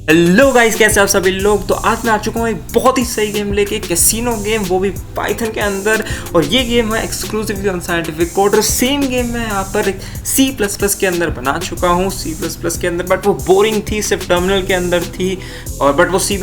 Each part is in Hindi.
हेलो गाइस, कैसे आप सभी लोग। तो आज मैं आ चुका हूँ एक बहुत ही सही गेम लेके, कैसीनो गेम, वो भी पाइथन के अंदर। और ये गेम है exclusively on scientific coder. Same game मैं यहाँ पर C++ के अंदर बना चुका हूँ, C++ के अंदर, बट वो बोरिंग थी, सिर्फ टर्मिनल के अंदर थी। और बट वो C++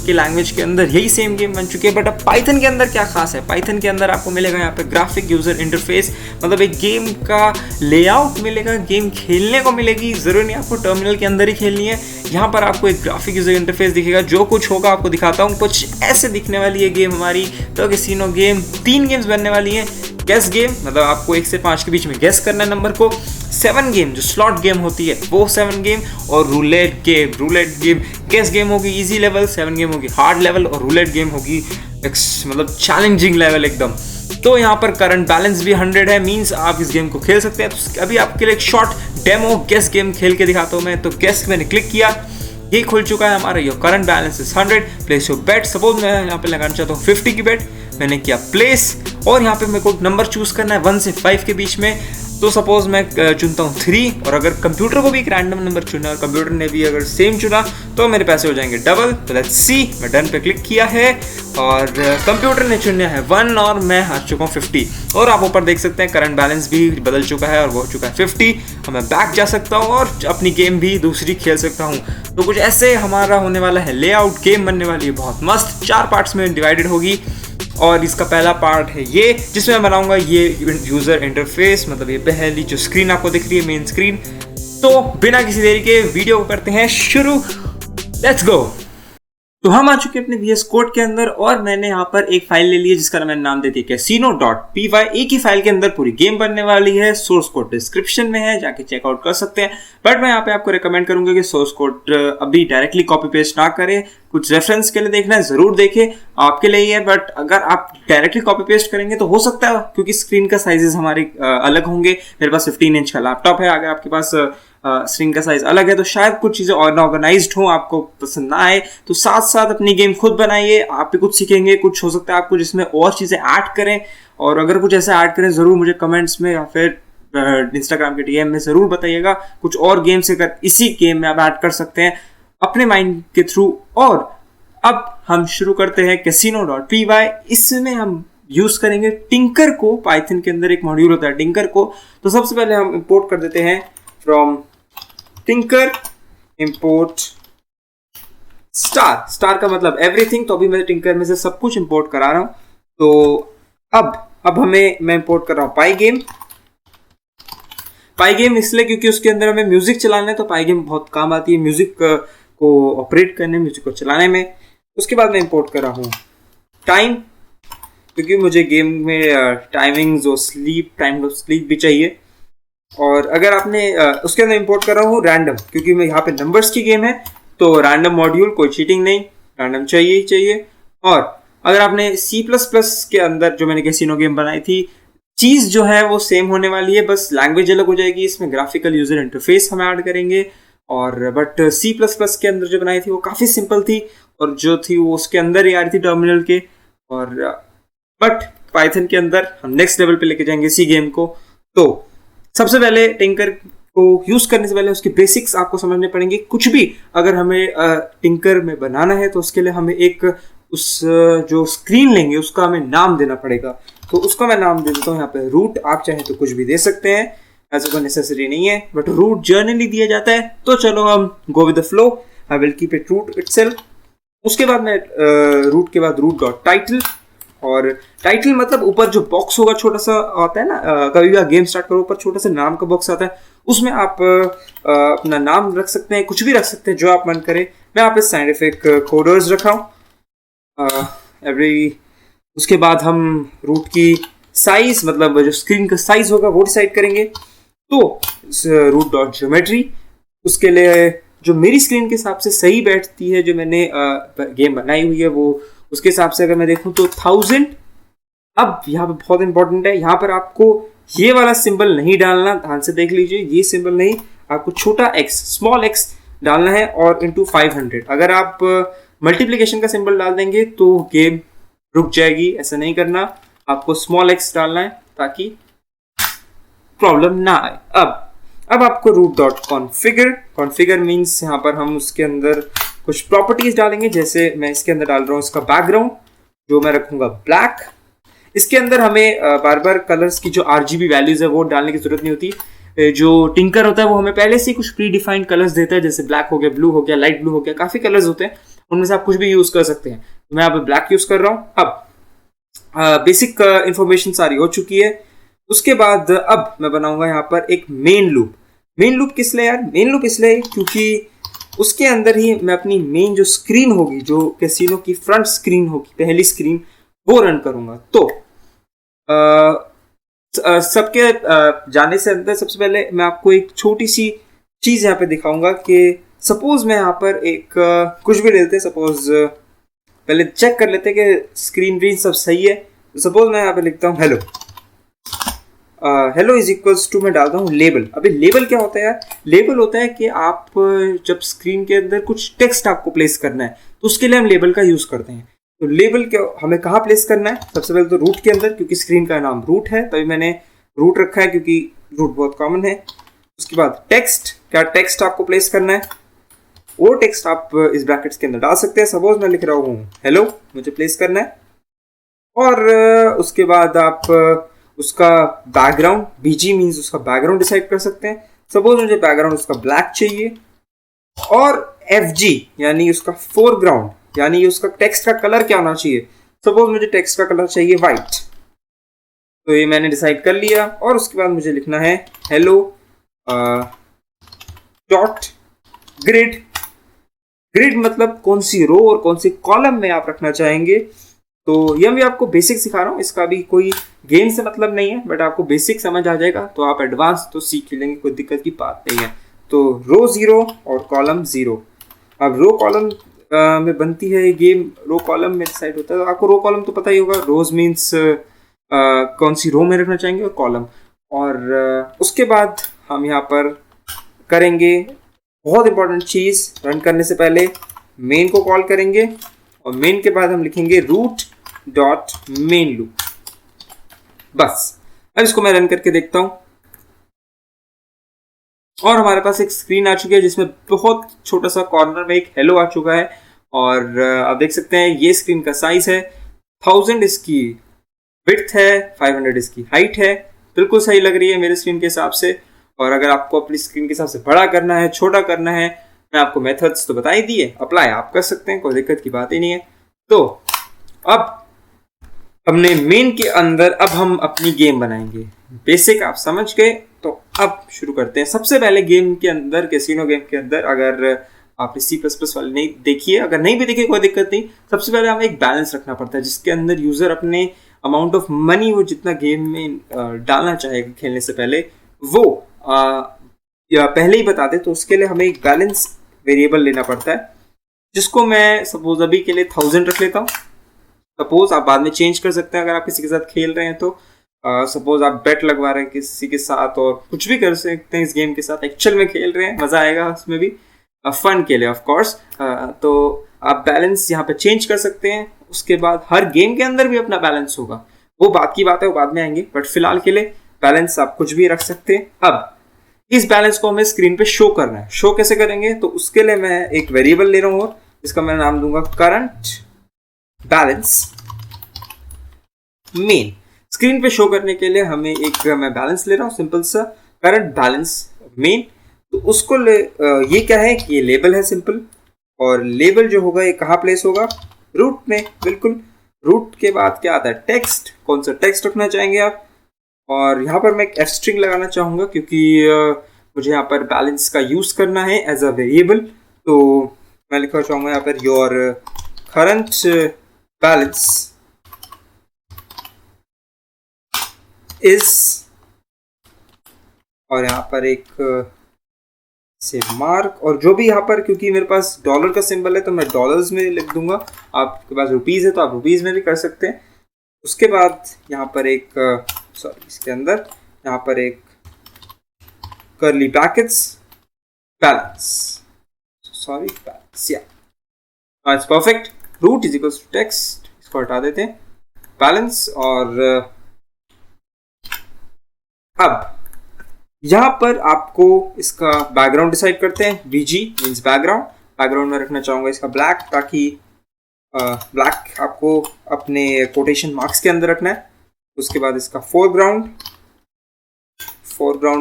की लैंग्वेज के अंदर यही सेम गेम बन चुकी है। बट अब पाइथन के अंदर क्या खास है, पाइथन के अंदर आपको मिलेगा यहाँ पे ग्राफिक यूजर इंटरफेस, मतलब एक गेम का लेआउट मिलेगा, गेम खेलने को मिलेगी। जरूरी नहीं आपको टर्मिनल के अंदर ही खेलनी है। यहाँ पर आपको एक ग्राफिक यूजर इंटरफेस दिखेगा, जो कुछ होगा आपको दिखाता हूँ। कुछ ऐसे दिखने वाली है गेम हमारी। तो कैसीनो गेम 3 गेम्स बनने वाली हैं। गेस गेम, मतलब आपको 1 से 5 के बीच में गेस करना है नंबर को। 7 गेम जो स्लॉट गेम होती है वो 7 गेम, और रूलेट गेम गेस गेम होगी इजी लेवल, 7 गेम होगी हार्ड लेवल, और रूलेट गेम होगी मतलब चैलेंजिंग लेवल एकदम। तो यहाँ पर करंट बैलेंस भी 100 है, मींस आप इस गेम को खेल सकते हैं। तो अभी आपके लिए एक शॉर्ट डेमो गेस गेम खेल के दिखाता हूँ मैं। तो गेस मैंने क्लिक किया, ये खुल चुका है हमारा। Your current balance is 100, place your bet. Suppose मैं यहाँ पे लगाना चाहता हूँ 50 की बेट, मैंने किया प्लेस। और यहाँ पे मेरे को नंबर चूज करना है 1 से 5 के बीच में। तो सपोज मैं चुनता हूँ 3, और अगर कंप्यूटर को भी एक रैंडम नंबर चुना और कंप्यूटर ने भी अगर सेम चुना तो मेरे पैसे हो जाएंगे डबल। तो लेट्स सी, मैं डन पे क्लिक किया है और कंप्यूटर ने चुना है 1 और मैं हार चुका हूँ 50। और आप ऊपर देख सकते हैं करंट बैलेंस भी बदल चुका है और वो हो चुका है 50। और मैं बैक जा सकता हूँ और अपनी गेम भी दूसरी खेल सकता हूँ। तो कुछ ऐसे हमारा होने वाला है लेआउट। गेम बनने वाली है बहुत मस्त, 4 पार्ट्स में डिवाइडेड होगी। और इसका पहला पार्ट है ये, जिसमें मैं बनाऊंगा ये यूजर इंटरफेस, मतलब ये पहली जो स्क्रीन आपको दिख रही है, मेन स्क्रीन। तो बिना किसी देरी के वीडियो को करते हैं शुरू। Let's go. तो हम आ चुके हैं अपने VS कोड के अंदर, और मैंने यहाँ पर एक फाइल ले ली है जिसका मैंने नाम दे दिया casino.py। एक ही फाइल के अंदर पूरी गेम बनने वाली है। सोर्स कोड डिस्क्रिप्शन में है, जाके चेकआउट कर सकते हैं। बट मैं यहाँ पे आपको रिकमेंड करूंगा कि सोर्स कोड अभी डायरेक्टली कॉपी पेस्ट ना करें, कुछ रेफरेंस के लिए देखना है जरूर देखें, आपके लिए ही है। बट अगर आप डायरेक्टली कॉपी पेस्ट करेंगे तो हो सकता है, क्योंकि स्क्रीन का साइजेस हमारे अलग होंगे। मेरे पास 15 इंच का लैपटॉप है, अगर आपके पास स्क्रीन का साइज अलग है तो शायद कुछ चीज़ें ऑर्गेनाइज्ड हो, आपको पसंद ना आए। तो साथ साथ अपनी गेम खुद बनाइए, आप भी कुछ सीखेंगे। कुछ हो सकता है आपको जिसमें और चीज़ें ऐड करें, और अगर कुछ ऐसा ऐड करें ज़रूर मुझे कमेंट्स में या फिर इंस्टाग्राम के DM में ज़रूर बताइएगा। कुछ और गेम से कर इसी गेम में आप ऐड कर सकते हैं अपने माइंड के थ्रू। और अब हम शुरू करते हैं casino.py। इसमें हम यूज करेंगे टिंकर को। पाइथन के अंदर एक मॉड्यूल होता है टिंकर को। तो सबसे पहले हम इंपोर्ट कर देते हैं फ्रॉम टिंकर इंपोर्ट स्टार का मतलब एवरीथिंग। तो अभी मैं टिंकर में से सब कुछ इंपोर्ट करा रहा हूं। तो अब मैं इंपोर्ट कर रहा हूं पाई गेम इसलिए क्योंकि उसके अंदर हमें म्यूजिक चलाना है। तो पाई गेम बहुत काम आती है म्यूजिक को ऑपरेट करने, म्यूजिक को चलाने में। उसके बाद मैं इंपोर्ट कर रहा हूं टाइम, क्योंकि मुझे गेम में टाइमिंग्स और टाइम ऑफ स्लीप भी चाहिए। और अगर आपने उसके अंदर इंपोर्ट कर रहा हूँ रैंडम, क्योंकि मैं यहाँ पे नंबर्स की गेम है तो रैंडम मॉड्यूल, कोई चीटिंग नहीं, रैंडम चाहिए ही चाहिए। और अगर आपने C++ के अंदर जो मैंने कैसीनो गेम बनाई थी, चीज़ जो है वो सेम होने वाली है, बस लैंग्वेज अलग हो जाएगी। इसमें ग्राफिकल यूजर इंटरफेस हम ऐड करेंगे। और बट C++ के अंदर जो बनाई थी वो काफ़ी सिंपल थी, और जो थी वो उसके अंदर ही आ रही थी टर्मिनल के। और बट पाइथन के अंदर हम नेक्स्ट लेवल पे लेके जाएंगे इसी गेम को। तो सबसे पहले टिंकर को यूज करने से पहले उसके बेसिक्स आपको समझने पड़ेंगे। कुछ भी अगर हमें टिंकर में बनाना है तो उसके लिए हमें एक जो स्क्रीन लेंगे उसका हमें नाम देना पड़ेगा। तो उसका मैं नाम दे देता हूँ यहाँ पे रूट। आप चाहे तो कुछ भी दे सकते हैं, ऐसा कोई नेसेसरी नहीं है, बट रूट जर्नली दिया जाता है। तो चलो हम go with the flow, I will keep it root itself. उसके बाद मैं रूट के बाद रूट.टाइटल, और टाइटल मतलब ऊपर जो बॉक्स होगा छोटा सा आता है ना, कभी भी आप गेम स्टार्ट करो ऊपर छोटा सा नाम का बॉक्स आता है, उसमें आप अपना नाम रख सकते हैं, कुछ भी रख सकते हैं जो आप मन करे। मैं यहाँ पे साइंटिफिक कोडर्स रखा हूँ उसके बाद हम रूट की साइज, मतलब जो स्क्रीन का साइज होगा वो डिसाइड करेंगे। तो रूट.ज्योमेट्री, उसके लिए जो मेरी स्क्रीन के हिसाब से सही बैठती है, जो मैंने गेम बनाई हुई है वो उसके हिसाब से अगर मैं देखूं तो 1000। अब यहाँ पे बहुत इंपॉर्टेंट है, यहाँ पर आपको ये वाला सिंबल नहीं डालना, ध्यान से देख लीजिए, ये सिंबल नहीं, आपको छोटा x, स्मॉल x डालना है और इंटू 500। अगर आप मल्टीप्लिकेशन का सिंबल डाल देंगे तो गेम रुक जाएगी, ऐसा नहीं करना, आपको स्मॉल x डालना है ताकि प्रॉब्लम ना आए। अब आपको root.configure, कॉन्फ़िगर मीन्स यहाँ पर हम उसके अंदर कुछ प्रॉपर्टीज डालेंगे, जैसे मैं इसके अंदर डाल रहा हूँ इसका बैकग्राउंड जो मैं रखूंगा ब्लैक। इसके अंदर हमें बार बार कलर्स की जो RGB वैल्यूज है वो डालने की जरूरत नहीं होती। जो टिंकर होता है वो हमें पहले से कुछ प्री डिफाइंड कलर्स देता है, जैसे ब्लैक हो गया, ब्लू हो गया, लाइट ब्लू हो गया, काफी कलर्स होते हैं, उनमें से आप कुछ भी यूज कर सकते हैं। तो मैं यहाँ पे ब्लैक यूज कर रहा हूँ। अब बेसिक इंफॉर्मेशन सारी हो चुकी है। उसके बाद अब मैं बनाऊंगा यहाँ पर एक मेन लूप। मेन लूप किस लिए यार? मेन लूप इसलिए क्योंकि उसके अंदर ही मैं अपनी मेन जो स्क्रीन होगी, जो कैसीनो की फ्रंट स्क्रीन होगी, पहली स्क्रीन, वो रन करूंगा। तो सबके जाने से अंदर सबसे पहले मैं आपको एक छोटी सी चीज यहाँ पे दिखाऊंगा कि सपोज मैं यहाँ पर एक कुछ भी लेते हैं, सपोज पहले चेक कर लेते हैं कि स्क्रीन रीड सब सही है। तो सपोज मैं यहाँ पे लिखता हूँ hello, hello is equals to, मैं डालता हूँ लेबल। अभी लेबल क्या होता है यार? लेबल होता है कि आप जब स्क्रीन के अंदर कुछ टेक्स्ट आपको प्लेस करना है तो उसके लिए हम लेबल का यूज करते हैं। तो लेबल क्या हमें कहाँ प्लेस करना है? सबसे पहले तो रूट के अंदर, क्योंकि स्क्रीन का नाम रूट है तभी मैंने रूट रखा है, क्योंकि रूट बहुत कॉमन है। उसके बाद टेक्स्ट, क्या टेक्स्ट आपको प्लेस करना है? वो टेक्स्ट आप इस ब्रैकेट्स के अंदर डाल सकते हैं। सपोज मैं लिख रहा हूँ हेलो, मुझे प्लेस करना है। और उसके बाद आप उसका बैकग्राउंड, BG मीन्स उसका बैकग्राउंड डिसाइड कर सकते हैं। सपोज मुझे बैकग्राउंड उसका ब्लैक चाहिए, और FG यानी उसका फोरग्राउंड, यानी उसका टेक्स्ट का कलर क्या होना चाहिए? सपोज मुझे टेक्स्ट का कलर चाहिए व्हाइट, तो ये मैंने डिसाइड कर लिया। और उसके बाद मुझे लिखना है हेलो डॉट ग्रिड। ग्रिड मतलब कौन सी रो और कौन सी कॉलम में आप रखना चाहेंगे। तो ये मैं आपको बेसिक सिखा रहा हूँ, इसका भी कोई गेम से मतलब नहीं है, बट आपको बेसिक समझ आ जाएगा तो आप एडवांस तो सीख लेंगे, कोई दिक्कत की बात नहीं है। तो रो 0 और कॉलम 0। अब रो कॉलम में बनती है ये गेम, रो कॉलम में डिसाइड होता है। तो आपको रो कॉलम तो पता ही होगा, रोज मीन्स कौन सी रो में रखना चाहेंगे, और कॉलम। और उसके बाद हम यहाँ पर करेंगे बहुत इंपॉर्टेंट चीज़, रन करने से पहले मेन को कॉल करेंगे, और मेन के बाद हम लिखेंगे रूट डॉट मेन लूप। बस अब इसको मैं रन करके देखता हूँ, और हमारे पास एक स्क्रीन आ चुकी है जिसमें बहुत छोटा सा कॉर्नर में एक हेलो आ चुका है। और आप देख सकते हैं ये स्क्रीन का साइज है 1000 इसकी विड्थ है, 500 इसकी हाइट है। बिल्कुल सही लग रही है मेरे स्क्रीन के हिसाब से। और अगर आपको अपनी स्क्रीन के हिसाब से बड़ा करना है, छोटा करना है, मैं आपको मेथड्स तो बता ही दिए, अप्लाई आप कर सकते हैं, कोई दिक्कत की बात ही नहीं है। तो अब हमने मेन के अंदर अब हम अपनी गेम बनाएंगे। बेसिक आप समझ गए, तो अब शुरू करते हैं। सबसे पहले गेम के अंदर, कैसीनो गेम के अंदर, अगर आपने C++ वाली नहीं देखी है, अगर नहीं भी देखी कोई दिक्कत नहीं, सबसे पहले हमें एक बैलेंस रखना पड़ता है जिसके अंदर यूजर अपने अमाउंट ऑफ मनी वो जितना गेम में डालना चाहेगा खेलने से पहले वो या पहले ही बता दे। तो उसके लिए हमें एक बैलेंस वेरिएबल लेना पड़ता है, जिसको मैं सपोज अभी के लिए 1000 रख लेता हूँ। सपोज आप बाद में चेंज कर सकते हैं अगर आप किसी के साथ खेल रहे हैं तो। सपोज आप बेट लगवा रहे हैं किसी के साथ, और कुछ भी कर सकते हैं इस गेम के साथ, एक्चुअल में खेल रहे हैं, मजा आएगा उसमें भी, फन के लिए ऑफ कोर्स। तो आप बैलेंस यहाँ पे चेंज कर सकते हैं। उसके बाद हर गेम के अंदर भी अपना बैलेंस होगा, वो बात की बात है, वो बाद में आएंगे, बट फिलहाल के लिए बैलेंस आप कुछ भी रख सकते हैं। अब इस बैलेंस को हमें स्क्रीन पे शो करना है। शो कैसे करेंगे? तो उसके लिए मैं एक वेरिएबल ले रहा हूँ, इसका मैं नाम दूंगा करंट बैलेंस मेन। स्क्रीन पे शो करने के लिए हमें एक मैं बैलेंस ले रहा हूँ, सिंपल सा करंट बैलेंस मेन। तो उसको ये क्या है कि ये लेबल है सिंपल, और लेबल जो होगा ये कहाँ प्लेस होगा? रूट में, बिल्कुल। रूट के बाद क्या आता है? टेक्स्ट। कौन सा टेक्स्ट रखना चाहेंगे आप? और यहाँ पर मैं एक स्ट्रिंग लगाना चाहूँगा, क्योंकि मुझे यहाँ पर बैलेंस का यूज़ करना है एज अ वेरिएबल। तो मैं लिखना चाहूँगा यहाँ per your current balance is, और यहाँ पर एक से मार्क, और जो भी यहाँ पर, क्योंकि मेरे पास डॉलर का सिंबल है तो मैं डॉलर्स में लिख दूंगा। आपके पास रुपीज़ है तो आप रुपीज़ में भी कर सकते हैं। उसके बाद यहाँ पर एक सॉरी, इसके अंदर यहाँ पर एक curly brackets balance, sorry balance, या it's perfect. Root is equals to text, इसको हटा देते हैं, बैलेंस। और अब यहाँ पर आपको इसका बैकग्राउंड डिसाइड करते हैं। BG मीन्स बैकग्राउंड, बैकग्राउंड में रखना चाहूँगा इसका ब्लैक, ताकि ब्लैक आपको अपने कोटेशन मार्क्स के अंदर रखना है। उसके बाद इसका फोरग्राउंड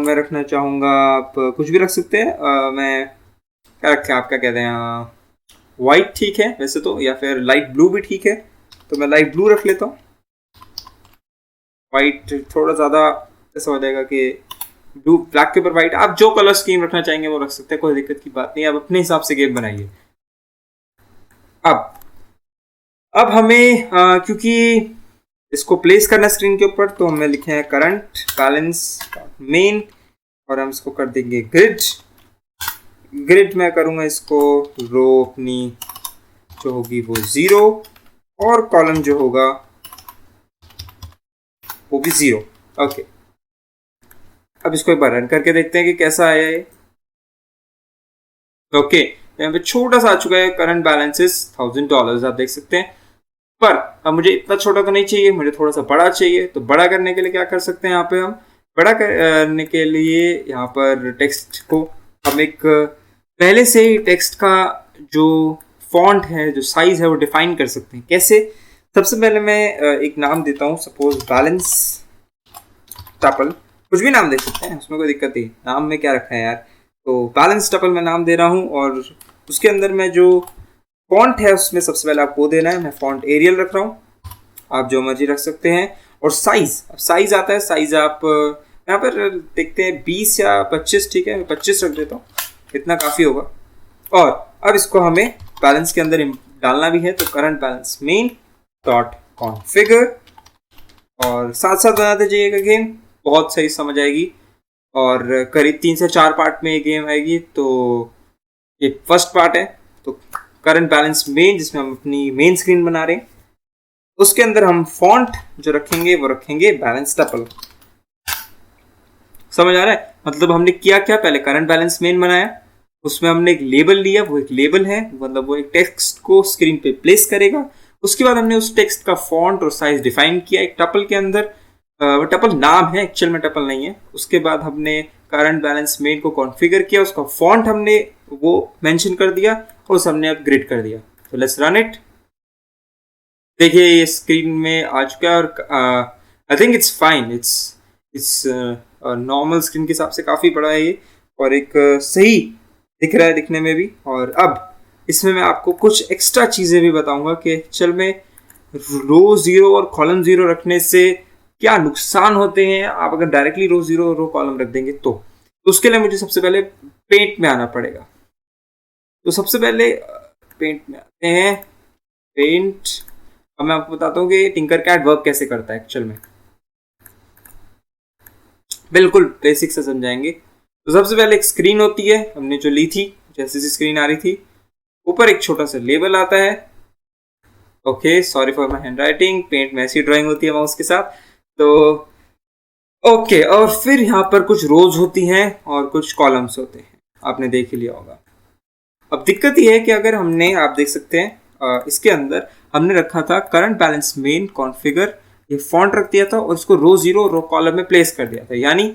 में रखना चाहूँगा, आप कुछ भी रख सकते हैं। मैं क्या रखें, आप क्या कहते हैं, वाइट ठीक है वैसे तो, या फिर लाइट ब्लू भी ठीक है, तो मैं लाइट ब्लू रख लेता हूँ। वाइट थोड़ा ज़्यादा ऐसा हो जाएगा कि ब्लू ब्लैक के ऊपर वाइट, आप जो कलर स्कीम रखना चाहेंगे वो रख सकते हैं, कोई दिक्कत की बात नहीं, आप अपने हिसाब से गेम बनाइए। अब हमें क्योंकि इसको प्लेस करना स्क्रीन के ऊपर, तो हमें लिखे हैं करंट बैलेंस मेन, और हम इसको कर देंगे ग्रिड में करूँगा इसको रो अपनी जो होगी वो 0, और कॉलम जो होगा वो भी 0। ओके, अब इसको एक बार रन करके देखते हैं कि कैसा आया है। ओके, यहाँ पे छोटा सा आ चुका है, करंट बैलेंस इज $1000, आप देख सकते हैं। पर अब मुझे इतना छोटा तो नहीं चाहिए, मुझे थोड़ा सा बड़ा चाहिए। तो बड़ा करने के लिए क्या कर सकते हैं, यहाँ पे हम बड़ा करने के लिए यहाँ पर टेक्स्ट को हम एक पहले से ही टेक्स्ट का जो फॉन्ट है, जो साइज है, वो डिफाइन कर सकते हैं। कैसे? सबसे पहले मैं एक नाम देता हूँ, सपोज बैलेंस टपल, कुछ भी नाम दे सकते हैं, उसमें कोई दिक्कत नहीं। नाम में क्या रखा है यार, तो बैलेंस टपल में नाम दे रहा हूँ, और उसके अंदर मैं जो फॉन्ट है उसमें सबसे पहले आपको देना है, मैं फॉन्ट एरियल रख रहा हूँ, आप जो मर्जी रख सकते हैं। और साइज आता है, साइज आप यहाँ पर देखते हैं 20 या 25, ठीक है, मैं 25 रख देता हूँ, इतना काफ़ी होगा। और अब इसको हमें बैलेंस के अंदर डालना भी है, तो current balance main dot configure, और साथ साथ बनाते जाइएगा गेम, बहुत सही समझ आएगी। और करीब 3 से 4 पार्ट में ये गेम आएगी। तो ये फर्स्ट पार्ट है, तो करंट बैलेंस मेन, जिसमें हम अपनी मेन स्क्रीन बना रहे हैं, उसके अंदर हम फॉन्ट जो रखेंगे वो रखेंगे बैलेंस टपल। समझ आ रहा है? मतलब हमने किया क्या, पहले करंट बैलेंस मेन बनाया, उसमें हमने एक लेबल लिया, वो एक लेबल है, मतलब वो एक टेक्स्ट को स्क्रीन पे प्लेस करेगा। उसके बाद हमने उस टेक्स्ट का फॉन्ट और साइज डिफाइन किया एक टपल के अंदर, वो टपल नाम है, एक्चुअल में टपल नहीं है। उसके बाद हमने करंट बैलेंस मेन को कॉन्फ़िगर किया, उसका फॉन्ट हमने वो मेंशन कर दिया, और उस हमने अब ग्रिड कर दिया। तो लेट्स रन इट। देखिए ये स्क्रीन में आ चुका है, और I think it's fine, it's normal screen के हिसाब से काफ़ी बड़ा है ये, और एक सही दिख रहा है दिखने में भी। और अब इसमें मैं आपको कुछ एक्स्ट्रा चीज़ें भी बताऊंगा कि एक्चुअल में रो 0 और कॉलम 0 रखने से क्या नुकसान होते हैं, आप अगर डायरेक्टली रो 0 और रो कॉलम रख देंगे तो उसके लिए मुझे सबसे पहले पेंट में आना पड़ेगा। तो सबसे पहले पेंट में आते हैं, पेंट। अब मैं आपको बताता हूँ कि टिंकरकैड वर्क कैसे करता है एक्चुअल में, बिल्कुल बेसिक से समझाएंगे। तो सबसे पहले एक स्क्रीन होती है, हमने जो ली थी, जैसे सी स्क्रीन आ रही थी, ऊपर एक छोटा सा लेबल आता है। Okay, sorry for my handwriting, paint में ऐसी ड्राइंग होती है माउस के साथ। तो ओके, और फिर यहाँ पर कुछ रोज होती हैं और कुछ कॉलम्स होते हैं, आपने देख ही लिया होगा। अब दिक्कत ये है कि अगर हमने, आप देख सकते हैं इसके अंदर हमने रखा था करंट बैलेंस मेन कॉन्फ़िगर, ये फॉन्ट रख दिया था, और इसको रो 0 रो कॉलम में प्लेस कर दिया था। यानी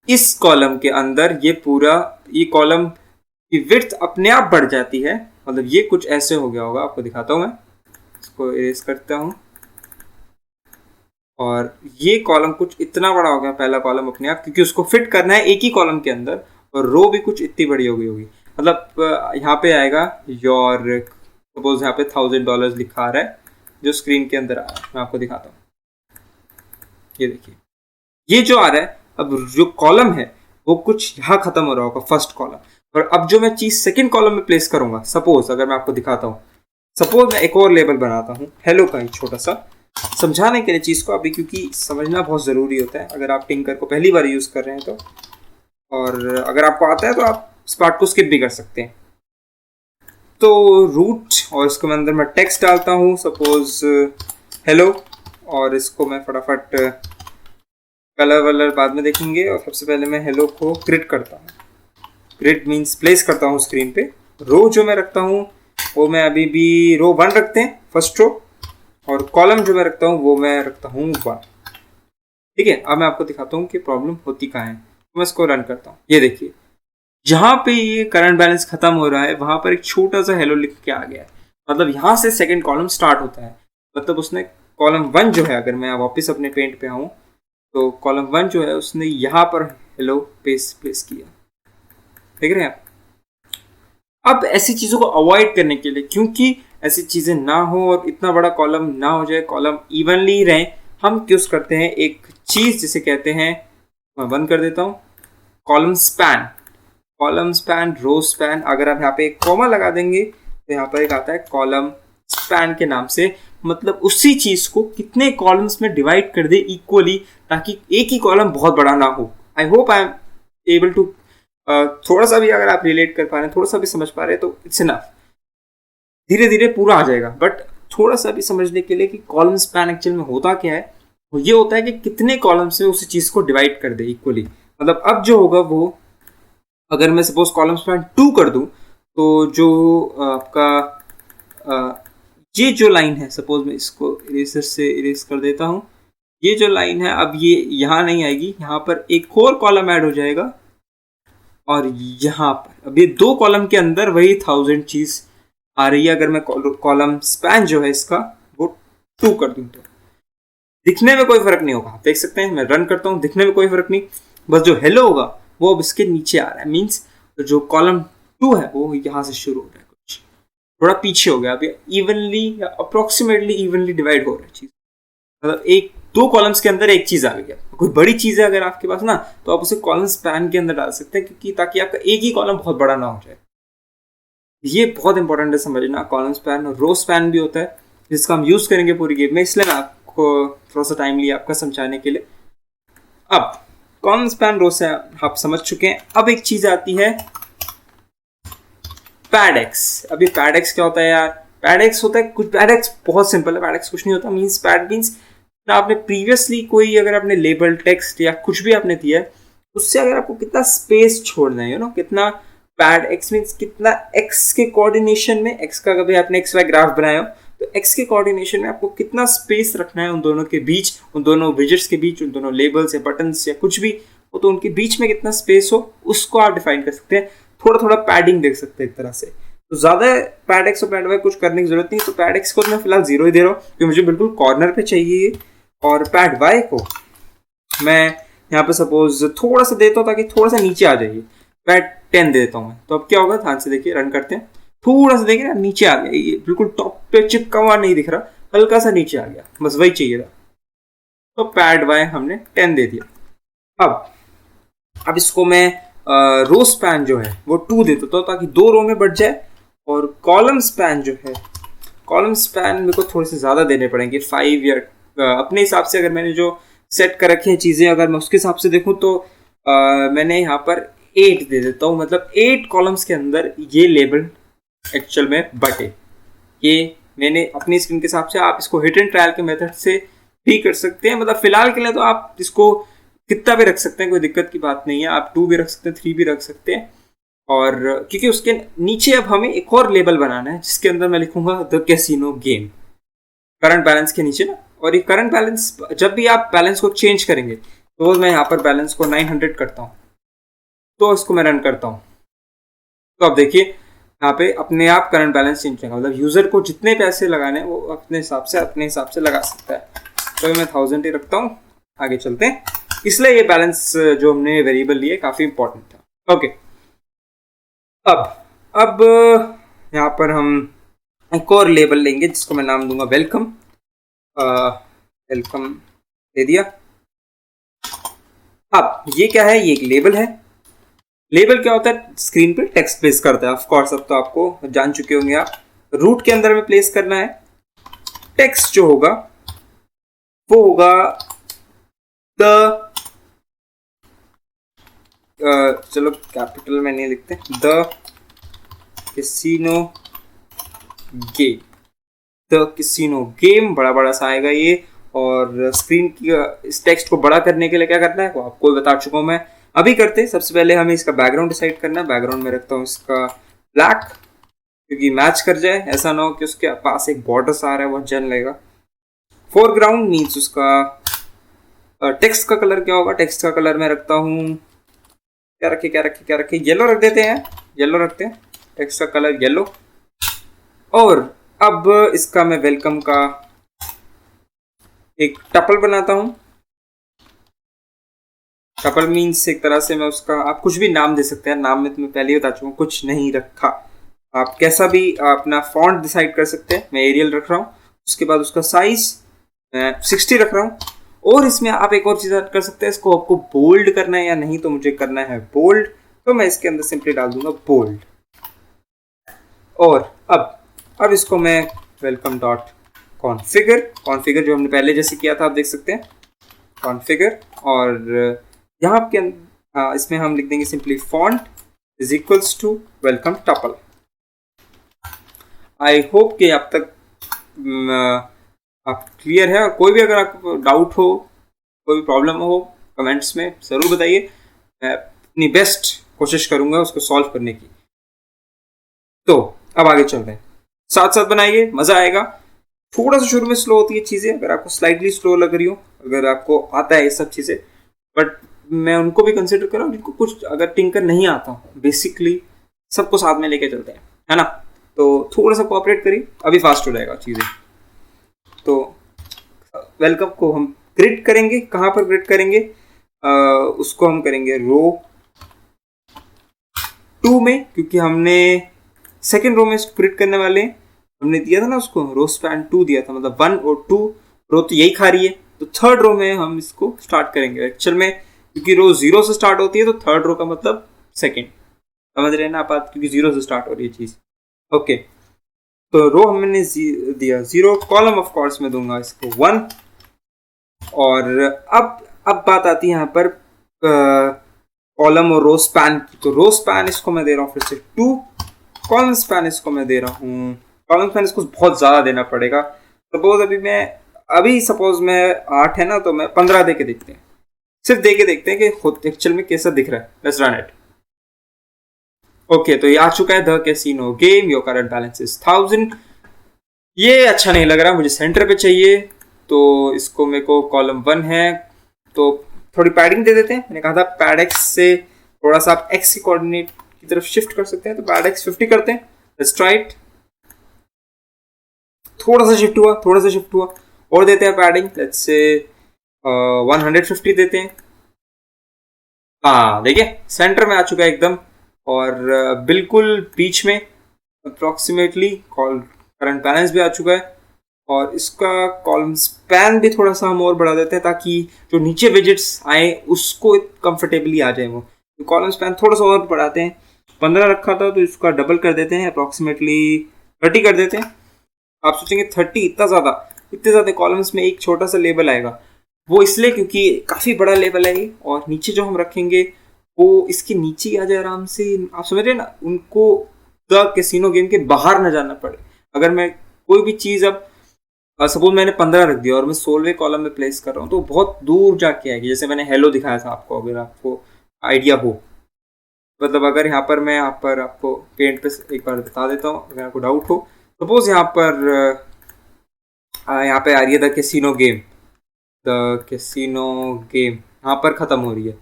इस कॉलम के अंदर ये पूरा, ये कॉलम की विड्थ अपने आप बढ़ जाती है। मतलब ये कुछ ऐसे हो गया होगा, आपको दिखाता हूँ मैं, इसको इरेज करता हूँ, और ये कॉलम कुछ इतना बड़ा हो गया, पहला कॉलम अपने आप, क्योंकि उसको फिट करना है एक ही कॉलम के अंदर, और रो भी कुछ इतनी बड़ी हो गई होगी। मतलब यहाँ पे आएगा योर, सपोज यहाँ पे $1000 लिखा आ रहा है, जो स्क्रीन के अंदर आ रहा है, मैं आपको दिखाता हूँ। ये देखिए, ये जो आ रहा है, अब जो कॉलम है वो कुछ यहाँ खत्म हो रहा होगा, फर्स्ट कॉलम। और अब जो मैं चीज़ सेकंड कॉलम में प्लेस करूंगा, सपोज अगर मैं आपको दिखाता हूँ, सपोज मैं एक और लेबल बनाता हूँ हेलो का ही छोटा सा, समझाने के लिए चीज़ को अभी, क्योंकि समझना बहुत ज़रूरी होता है अगर आप टिंकर को पहली बार यूज़ कर रहे हैं तो। और अगर आपको आता है तो आप इस पार्ट को स्किप भी कर सकते हैं। तो रूट, और इसको मैं अंदर मैं टेक्स्ट डालता हूँ, सपोज हेलो, और इसको मैं फटाफट कलर वलर बाद में देखेंगे। और सबसे पहले मैं हेलो को ग्रिड करता हूँ, ग्रिड मीन्स प्लेस करता हूँ स्क्रीन पे। रो जो मैं रखता हूँ वो मैं अभी भी रो 1 रखते हैं, फर्स्ट रो, और कॉलम जो मैं रखता हूँ वो मैं रखता हूँ 1। ठीक है, अब मैं आपको दिखाता हूँ कि प्रॉब्लम होती कहाँ है। तो मैं इसको रन करता हूँ, ये देखिए जहां पे ये करंट बैलेंस खत्म हो रहा है वहां पर एक छोटा सा हेलो लिख के आ गया है, मतलब यहाँ से सेकंड कॉलम स्टार्ट होता है। मतलब उसने कॉलम वन जो है, अगर मैं वापस अपने पेंट पे आऊँ तो कॉलम वन जो है उसने यहाँ पर हेलो प्लेस किया, देख रहे हैं आप। अब ऐसी चीज़ों को अवॉइड करने के लिए, क्योंकि ऐसी चीज़ें ना हो और इतना बड़ा कॉलम ना हो जाए, कॉलम इवनली रहे, हम यूज़ करते हैं एक चीज़ जिसे कहते हैं, मैं बंद कर देता हूँ, column span. Column span, row span, अगर आप यहाँ पे एक कॉमा लगा देंगे तो यहाँ पर एक आता है कॉलम स्पैन के नाम से। मतलब उसी चीज़ को कितने कॉलम्स में डिवाइड कर दे इक्वली, ताकि एक ही कॉलम बहुत बड़ा ना हो। I hope I am able to, थोड़ा सा भी अगर आप रिलेट कर पा रहे हैं, थोड़ा सा भी समझ पा रहे हैं तो इट्स इनफ। धीरे धीरे पूरा आ जाएगा, बट थोड़ा सा भी समझने के लिए कि कॉलम स्पैन एक्चुअल में होता क्या है, वो ये होता है कि कितने कॉलम से उसी चीज़ को डिवाइड कर दे इक्वली। मतलब अब जो होगा वो, अगर मैं सपोज कॉलम स्पैन 2 कर दूं तो जो आपका ये जो लाइन है, सपोज मैं इसको इरेजर से इरेज कर देता हूं, ये जो लाइन है अब ये यहाँ नहीं आएगी, यहाँ पर एक और कॉलम ऐड हो जाएगा और यहाँ पर अब ये दो कॉलम के अंदर वही 1000 चीज आ रही है। अगर मैं कॉलम स्पैन जो है इसका वो 2 कर दूं तो दिखने में कोई फर्क नहीं होगा। देख सकते हैं मैं रन करता हूँ, दिखने में कोई फर्क नहीं, बस जो हेलो होगा वो अब इसके नीचे आ रहा है। मीन्स तो जो कॉलम 2 है वो यहाँ से शुरू हो रहा है, कुछ थोड़ा पीछे हो गया, अभी इवनली या अप्रोक्सीमेटली इवनली डिवाइड हो रहा है चीज। मतलब एक दो कॉलम्स के अंदर एक चीज आ गई है। कोई बड़ी चीज है अगर आपके पास ना, तो आप उसे कॉलम स्पैन के अंदर डाल सकते हैं, क्योंकि ताकि आपका एक ही कॉलम बहुत बड़ा ना हो जाए। ये बहुत इंपॉर्टेंट है समझना। कॉलम स्पैन और रो स्पैन भी होता है जिसका हम यूज करेंगे पूरी गेम में, इसलिए मैं आपको थोड़ा सा टाइम लिया आपका समझाने के लिए। अब कॉलम स्पैन रो से आप समझ चुके हैं। अब एक चीज आती है पैडेक्स। अभी पैडेक्स क्या होता है यार? पैडेक्स होता है कुछ, पैडेक्स बहुत सिंपल है, पैडेक्स कुछ नहीं होता। मीन्स पैड मीन्स आपने प्रीवियसली कोई अगर आपने लेबल टेक्स्ट या कुछ भी आपने दिया है, उससे अगर आपको कितना स्पेस छोड़ना है, यू नो, कितना पैड एक्स मीन्स कितना एक्स के कोऑर्डिनेशन में, एक्स का कभी आपने एक्स वाई ग्राफ बनाया हो तो एक्स के कोऑर्डिनेशन में आपको कितना स्पेस रखना है उन दोनों के बीच, उन दोनों विजेट्स के बीच, उन दोनों लेबल्स या बटन्स या कुछ भी हो, तो उनके बीच में कितना स्पेस हो उसको आप डिफाइन कर सकते हैं। थोड़ा थोड़ा पैडिंग देख सकते हैं एक तरह से। तो ज्यादा पैड एक्स और पैड वाई कुछ करने की जरूरत नहीं। तो पैड एक्स को मैं फिलहाल 0 ही दे रहा हूँ क्योंकि मुझे बिल्कुल कॉर्नर पे चाहिए, और पैड वाई को मैं यहाँ पे सपोज थोड़ा सा देता हूँ ताकि थोड़ा सा नीचे आ जाइए, पैड 10 दे देता हूँ मैं। तो अब क्या होगा, ध्यान से देखिए, रन करते हैं। थोड़ा सा देखिए नीचे आ गया, ये बिल्कुल टॉप पे चिपका हुआ नहीं दिख रहा, हल्का सा नीचे आ गया, बस वही चाहिए था। तो पैड वाई हमने 10 दे दिया। अब इसको मैं रो स्पैन जो है वो 2 दे देता हूँ ताकि 2 रो में बढ़ जाए। और कॉलम स्पैन जो है, कॉलम स्पैन मेरे को थोड़े से ज़्यादा देने पड़ेंगे, 5 या अपने हिसाब से। अगर मैंने जो सेट कर रखी हैं चीज़ें, अगर मैं उसके हिसाब से देखूँ तो मैंने यहाँ पर 8 दे देता हूँ। मतलब 8 कॉलम्स के अंदर ये लेबल एक्चुअल में बटे। ये मैंने अपनी स्क्रीन के हिसाब से, आप इसको हिट एंड ट्रायल के मेथड से भी कर सकते हैं। मतलब फिलहाल के लिए तो आप इसको कितना भी रख सकते हैं, कोई दिक्कत की बात नहीं है। आप 2 भी रख सकते हैं, 3 भी रख सकते हैं। और क्योंकि उसके नीचे अब हमें एक और लेबल बनाना है जिसके अंदर मैं लिखूंगा the casino game, current balance के नीचे ना। और ये करंट बैलेंस, जब भी आप बैलेंस को चेंज करेंगे, तो मैं यहाँ पर बैलेंस को 900 करता हूँ, तो इसको मैं रन करता हूँ। तो अब देखिए यहाँ पे अपने आप करंट बैलेंस चेंज होगा। मतलब यूजर को जितने पैसे लगाने हैं वो अपने हिसाब से लगा सकता है। तो मैं 1000 ही रखता हूँ, आगे चलते हैं। इसलिए ये बैलेंस जो हमने वेरिएबल लिए काफी इंपॉर्टेंट था। ओके, अब यहाँ पर हम एक और लेबल लेंगे जिसको मैं नाम दूंगा वेलकम। वेलकम दे दिया। अब ये क्या है? ये एक लेबल है। लेबल क्या होता है? स्क्रीन पे टेक्स्ट प्लेस करता है। ऑफ कोर्स अब तो आपको जान चुके होंगे आप। रूट के अंदर में प्लेस करना है। टेक्स्ट जो होगा वो होगा द, चलो कैपिटल में नहीं लिखते, the casino game. The casino game बड़ा बड़ा सा आएगा ये। और स्क्रीन की इस टेक्स्ट को बड़ा करने के लिए क्या करना है वो आपको बता चुका हूँ मैं। अभी करते हैं, सबसे पहले हमें इसका बैकग्राउंड डिसाइड करना है। बैकग्राउंड में रखता हूँ इसका ब्लैक, क्योंकि मैच कर जाए, ऐसा ना हो कि उसके पास एक बॉर्डर सा आ रहा है वो जन लगेगा। फोरग्राउंड मीन्स उसका टेक्स्ट का कलर क्या होगा? टेक्स्ट का कलर मैं रखता हूँ क्या रखे, येलो रख देते हैं, येलो रखते हैं, टेक्स्ट का कलर येलो। और अब इसका मैं वेलकम का एक टपल बनाता हूँ। टपल मीन्स एक तरह से मैं उसका, आप कुछ भी नाम दे सकते हैं, नाम में तुम्हें पहले ही बता चुका हूँ, कुछ नहीं रखा। आप कैसा भी अपना फॉन्ट डिसाइड कर सकते हैं। मैं एरियल रख रहा हूँ। उसके बाद उसका साइज मैं 60 रख रहा हूँ। और इसमें आप एक और चीज़ ऐड कर सकते हैं, इसको आपको बोल्ड करना है या नहीं, तो मुझे करना है बोल्ड, तो मैं इसके अंदर सिंपली डाल दूंगा बोल्ड। और अब इसको मैं वेलकम डॉट कॉन्फ़िगर जो हमने पहले जैसे किया था, आप देख सकते हैं कॉन्फ़िगर। और यहाँ के इसमें हम लिख देंगे simply font is equals to welcome tuple. I hope कि अब तक आप क्लियर है। और कोई भी अगर आपको डाउट हो, कोई भी प्रॉब्लम हो, कमेंट्स में ज़रूर बताइए। मैं अपनी बेस्ट कोशिश करूँगा उसको सॉल्व करने की। तो अब आगे चल रहे हैं, साथ साथ बनाइए, मज़ा आएगा। थोड़ा सा शुरू में स्लो होती है चीज़ें, अगर आपको स्लाइटली स्लो लग रही हो, अगर आपको आता है ये सब चीज़ें, बट मैं उनको भी कंसिडर कर रहा हूँ जिनको कुछ अगर टिंकर नहीं आता। बेसिकली सबको साथ में लेके चलते हैं, है ना। तो थोड़ा सा कोऑपरेट करिए, अभी फास्ट हो जाएगा चीज़ें। तो वेलकम को हम ग्रिड करेंगे। कहाँ पर ग्रिड करेंगे? उसको हम करेंगे रो 2 में, क्योंकि हमने सेकेंड रो में ग्रिड करने वाले हमने दिया था ना उसको, रो स्पैन 2 दिया था, मतलब 1 और 2 रो तो यही खा रही है। तो थर्ड रो में हम इसको स्टार्ट करेंगे एक्चुअल में, क्योंकि रो 0 से स्टार्ट होती है, तो थर्ड रो का मतलब सेकेंड, समझ रहे हैं ना आप, क्योंकि 0 से स्टार्ट हो रही है चीज़। ओके, तो रो हमने दिया 0, कॉलम ऑफ कोर्स में दूंगा इसको 1। और अब बात आती है यहाँ पर कॉलम और रो स्पैन की। तो रो स्पैन इसको मैं दे रहा हूँ फिर से 2, कॉलम स्पैन इसको मैं दे रहा हूँ, कॉलम स्पैन इसको बहुत ज़्यादा देना पड़ेगा। सपोज अभी सपोज मैं 8 है ना, तो मैं 15 दे के देखते हैं, सिर्फ दे के देखते हैं कि एक्चुअल में कैसा दिख रहा है। Let's run it. ओके, तो ये आ चुका है, the casino game, your current balance is 1000। ये अच्छा नहीं लग रहा, मुझे सेंटर पे चाहिए, तो इसको मेरे को कॉलम 1 है, तो थोड़ी पैडिंग दे देते हैं। मैंने कहा था पैड एक्स से थोड़ा सा आप एक्स की कोऑर्डिनेट की तरफ शिफ्ट कर सकते हैं, तो पैड एक्स 50 करते हैं। Let's try it. थोड़ा सा शिफ्ट हुआ और देते हैं पैडिंग, लेट्स से 150 देते हैं। हाँ देखिए, सेंटर में आ चुका है एकदम, और बिल्कुल बीच में अप्रॉक्सीमेटली करंट बैलेंस भी आ चुका है। और इसका कॉलम स्पैन भी थोड़ा सा हम और बढ़ा देते हैं, ताकि जो नीचे विजिट्स आए उसको कंफर्टेबली आ जाए वो। तो कॉलम स्पैन थोड़ा सा और बढ़ाते हैं, 15 रखा था तो इसका डबल कर देते हैं, अप्रॉक्सीमेटली 30 कर देते हैं। आप सोचेंगे 30 इतने ज़्यादा कॉलम्स में एक छोटा सा लेबल आएगा, वो इसलिए क्योंकि काफ़ी बड़ा लेबल है ये, और नीचे जो हम रखेंगे वो इसके नीचे आ जाए आराम से। आप समझ रहे हैं ना, उनको द कैसीनो गेम के बाहर ना जाना पड़े। अगर मैं कोई भी चीज़, अब सपोज मैंने 15 रख दिया और मैं 16वें कॉलम में प्लेस कर रहा हूँ, तो बहुत दूर जाके आएगी। जैसे मैंने हेलो दिखाया था आपको, अगर आपको आइडिया हो, मतलब अगर यहाँ पर आपको पेंट पे एक बार बता देता हूँ, अगर आपको डाउट हो। सपोज यहाँ पे आ रही है द कैसीनो गेम यहाँ पर ख़त्म हो रही है।